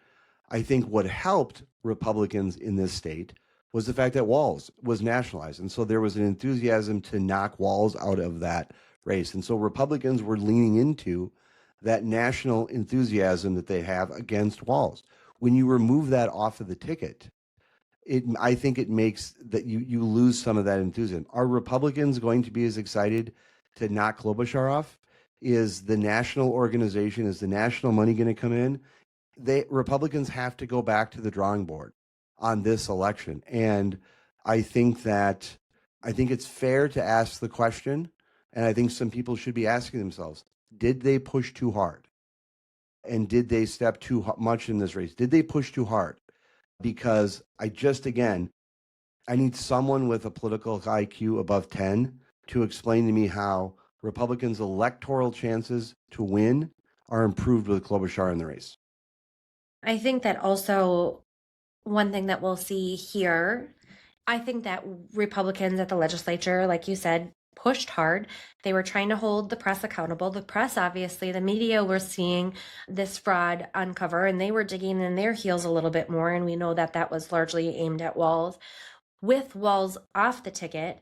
I think what helped Republicans in this state was the fact that Walz was nationalized. And so there was an enthusiasm to knock Walz out of that race. And so Republicans were leaning into that national enthusiasm that they have against Walz. When you remove that off of the ticket, I think it makes that you lose some of that enthusiasm. Are Republicans going to be as excited to knock Klobuchar off? Is the national organization, is the national money going to come in? Republicans have to go back to the drawing board on this election. And I think it's fair to ask the question, and I think some people should be asking themselves, did they push too hard? And did they step too much in this race? Did they push too hard? Because I need someone with a political IQ above 10 to explain to me how Republicans' electoral chances to win are improved with Klobuchar in the race. I think that also one thing that we'll see here, I think that Republicans at the legislature, like you said, pushed hard. They were trying to hold the press accountable. The press, obviously, the media were seeing this fraud uncover, and they were digging in their heels a little bit more. And we know that that was largely aimed at Walz. With Walz off the ticket,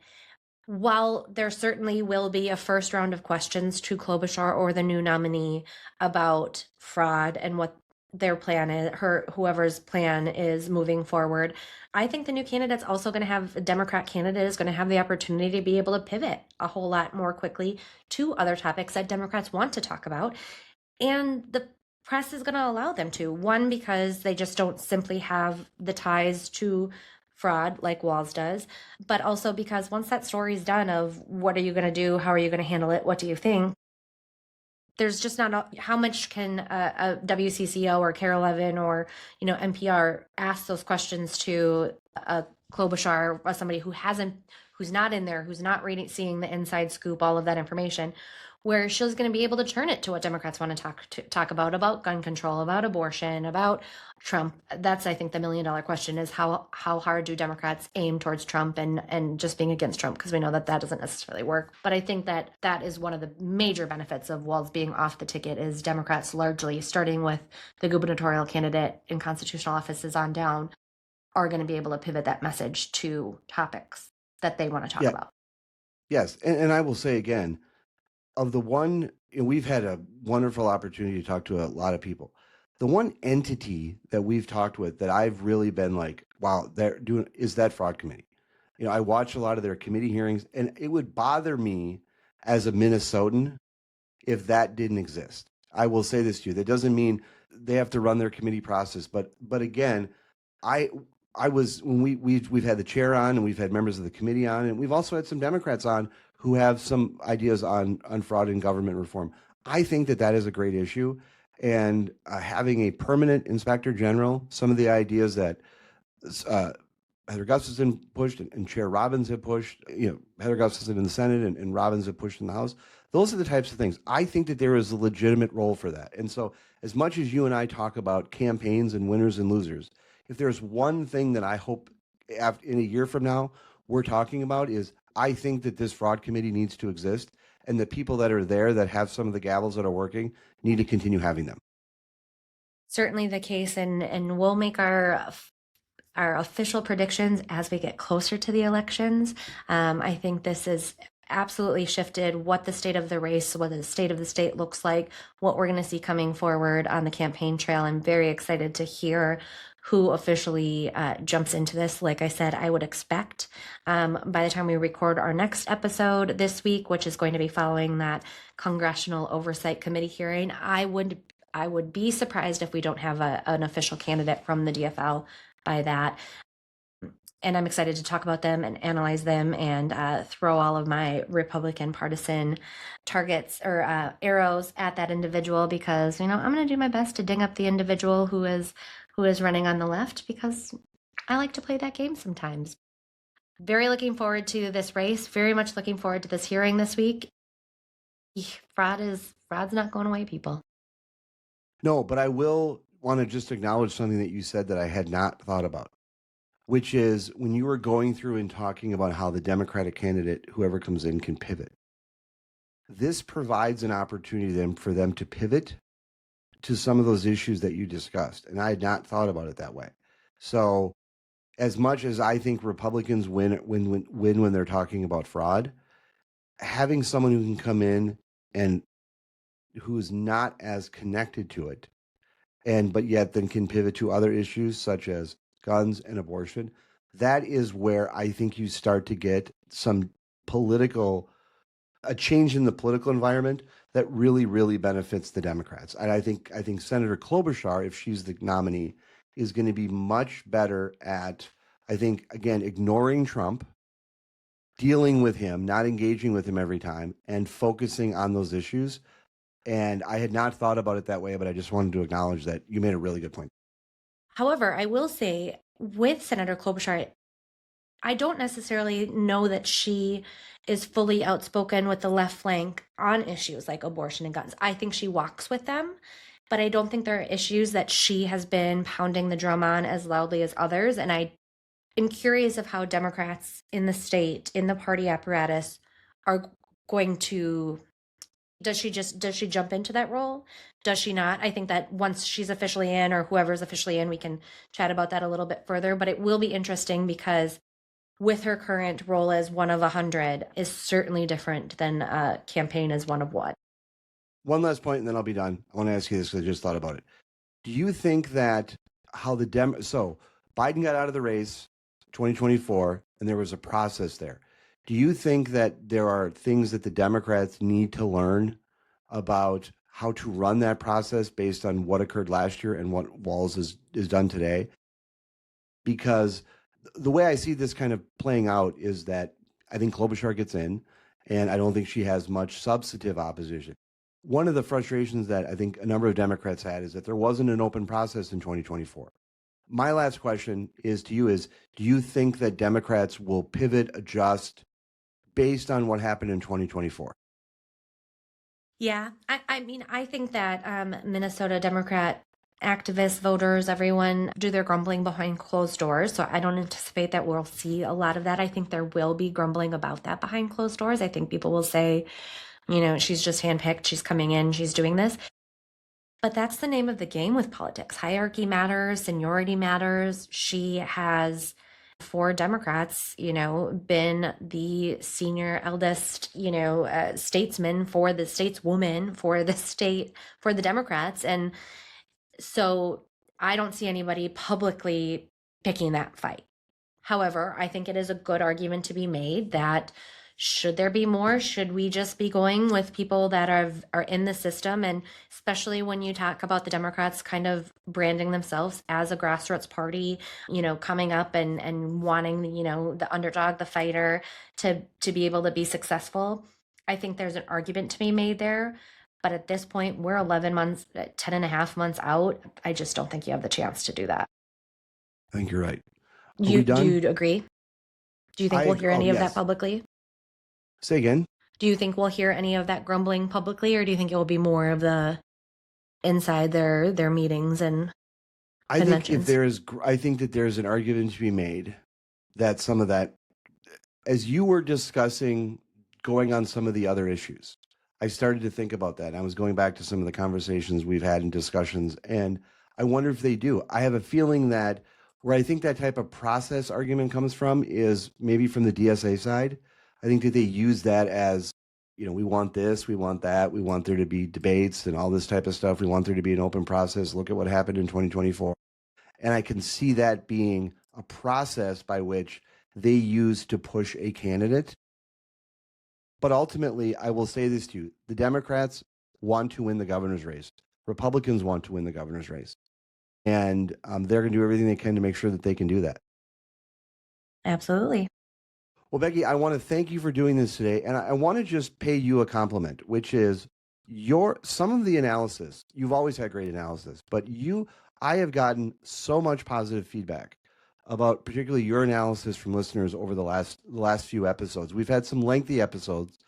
while there certainly will be a first round of questions to Klobuchar or the new nominee about fraud and what their plan is, whoever's plan is moving forward, I think the new candidate's also going to have, a Democrat candidate is going to have the opportunity to be able to pivot a whole lot more quickly to other topics that Democrats want to talk about. And the press is going to allow them to. One, because they just don't simply have the ties to fraud like Walz does, but also because once that story's done of what are you going to do, how are you going to handle it, what do you think, there's just not how much can a WCCO or KARE 11 or NPR ask those questions to a Klobuchar or somebody who's not in there, who's not seeing the inside scoop, all of that information, where she's going to be able to turn it to what Democrats want to talk about gun control, about abortion, about Trump. That's, I think, the $1 million question is how hard do Democrats aim towards Trump and just being against Trump, because we know that doesn't necessarily work. But I think that is one of the major benefits of Walz being off the ticket is Democrats, largely starting with the gubernatorial candidate in constitutional offices on down, are going to be able to pivot that message to topics that they want to talk about. Yes, and I will say again, we've had a wonderful opportunity to talk to a lot of people. The one entity that we've talked with that I've really been like, wow, they're doing, is that fraud committee. I watch a lot of their committee hearings, and it would bother me as a Minnesotan if that didn't exist. I will say this to you. That doesn't mean they have to run their committee process, but again, we've had the chair on, and we've had members of the committee on, and we've also had some Democrats on who have some ideas on fraud and government reform. I think that is a great issue, and having a permanent inspector general, some of the ideas that Heather Gustafson pushed and Chair Robbins have pushed, Heather Gustafson in the Senate and Robbins have pushed in the House. Those are the types of things. I think that there is a legitimate role for that. And so as much as you and I talk about campaigns and winners and losers, if there's one thing that I hope in a year from now we're talking about is I think that this fraud committee needs to exist, and the people that are there that have some of the gavels that are working need to continue having them. Certainly the case, and we'll make our official predictions as we get closer to the elections. I think this is absolutely shifted what the state of the race, what the state of the state looks like, what we're going to see coming forward on the campaign trail. I'm very excited to hear who officially jumps into this. Like I said, I would expect by the time we record our next episode this week, which is going to be following that Congressional Oversight Committee hearing, I would be surprised if we don't have an official candidate from the DFL by that. And I'm excited to talk about them and analyze them and throw all of my Republican partisan targets or arrows at that individual, because I'm going to do my best to ding up the individual who is running on the left, because I like to play that game sometimes. Very looking forward to this race. Very much looking forward to this hearing this week. Fraud's not going away, people. No, but I will want to just acknowledge something that you said that I had not thought about, which is when you were going through and talking about how the Democratic candidate, whoever comes in, can pivot. This provides an opportunity then for them to pivot to some of those issues that you discussed. And I had not thought about it that way. So as much as I think Republicans win when they're talking about fraud, having someone who can come in and who's not as connected to it, but yet then can pivot to other issues such as guns and abortion, that is where I think you start to get some a change in the political environment that really, really benefits the Democrats. And I think Senator Klobuchar, if she's the nominee, is going to be much better at, I think, again, ignoring Trump, dealing with him, not engaging with him every time, and focusing on those issues. And I had not thought about it that way, but I just wanted to acknowledge that you made a really good point. However, I will say with Senator Klobuchar, I don't necessarily know that she is fully outspoken with the left flank on issues like abortion and guns. I think she walks with them, but I don't think there are issues that she has been pounding the drum on as loudly as others. And I am curious of how Democrats in the state, in the party apparatus, are going to. Does she jump into that role? Does she not? I think that once she's officially in, or whoever's officially in, we can chat about that a little bit further. But it will be interesting because with her current role as one of 100 is certainly different than a campaign as one of one. One last point, and then I'll be done. I want to ask you this because I just thought about it. Do you think that how so Biden got out of the race 2024, and there was a process there. Do you think that there are things that the Democrats need to learn about how to run that process based on what occurred last year and what Walz is done today? Because the way I see this kind of playing out is that I think Klobuchar gets in, and I don't think she has much substantive opposition. One of the frustrations that I think a number of Democrats had is that there wasn't an open process in 2024. My last question is to you is, do you think that Democrats will pivot, adjust based on what happened in 2024? Yeah, I mean, I think that Minnesota Democrat activists, voters, everyone do their grumbling behind closed doors. So I don't anticipate that we'll see a lot of that. I think there will be grumbling about that behind closed doors. I think people will say, she's just handpicked, she's coming in, she's doing this. But that's the name of the game with politics. Hierarchy matters, seniority matters. She has, for Democrats, been the senior eldest, statesman for the stateswoman for the state, for the Democrats. And so I don't see anybody publicly picking that fight. However, I think it is a good argument to be made that should there be more? Should we just be going with people that are in the system? And especially when you talk about the Democrats kind of branding themselves as a grassroots party, coming up and wanting, the underdog, the fighter to be able to be successful. I think there's an argument to be made there. But at this point, we're 11 months, 10 and a half months out. I just don't think you have the chance to do that. I think you're right. Do you agree? Do you think we'll hear any of that publicly? Say again? Do you think we'll hear any of that grumbling publicly, or do you think it will be more of the inside their meetings and conventions? I think that there's an argument to be made that some of that, as you were discussing going on some of the other issues, I started to think about that. I was going back to some of the conversations we've had and discussions, and I wonder if they do. I have a feeling that where I think that type of process argument comes from is maybe from the DSA side. I think that they use that as, we want this, we want that, we want there to be debates and all this type of stuff. We want there to be an open process. Look at what happened in 2024. And I can see that being a process by which they use to push a candidate. But ultimately, I will say this to you. The Democrats want to win the governor's race. Republicans want to win the governor's race. And they're going to do everything they can to make sure that they can do that. Absolutely. Well, Becky, I want to thank you for doing this today. And I want to just pay you a compliment, which is some of the analysis. You've always had great analysis, but I have gotten so much positive feedback about particularly your analysis from listeners over the last few episodes. We've had some lengthy episodes.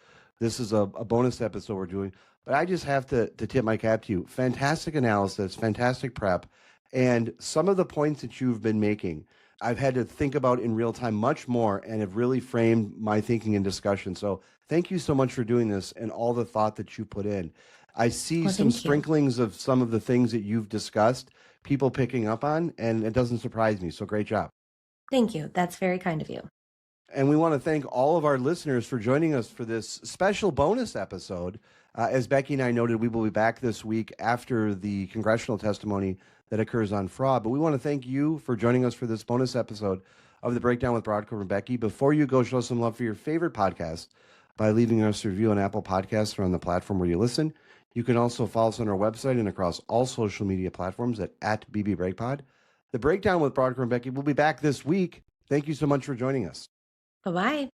This is a bonus episode we're doing, but I just have to tip my cap to you. Fantastic analysis, fantastic prep, and some of the points that you've been making, I've had to think about in real time much more and have really framed my thinking and discussion. So thank you so much for doing this and all the thought that you put in. I see some sprinklings of some of the things that you've discussed, people picking up on, and it doesn't surprise me. So great job. Thank you. That's very kind of you. And we want to thank all of our listeners for joining us for this special bonus episode. As Becky and I noted, we will be back this week after the congressional testimony that occurs on fraud. But we want to thank you for joining us for this bonus episode of The Breakdown with Brodkorb and Becky. Before you go, show some love for your favorite podcast by leaving us a review on Apple Podcasts or on the platform where you listen. You can also follow us on our website and across all social media platforms at @BBBreakPod. The Breakdown with Brodkorb and Becky will be back this week. Thank you so much for joining us. Bye-bye.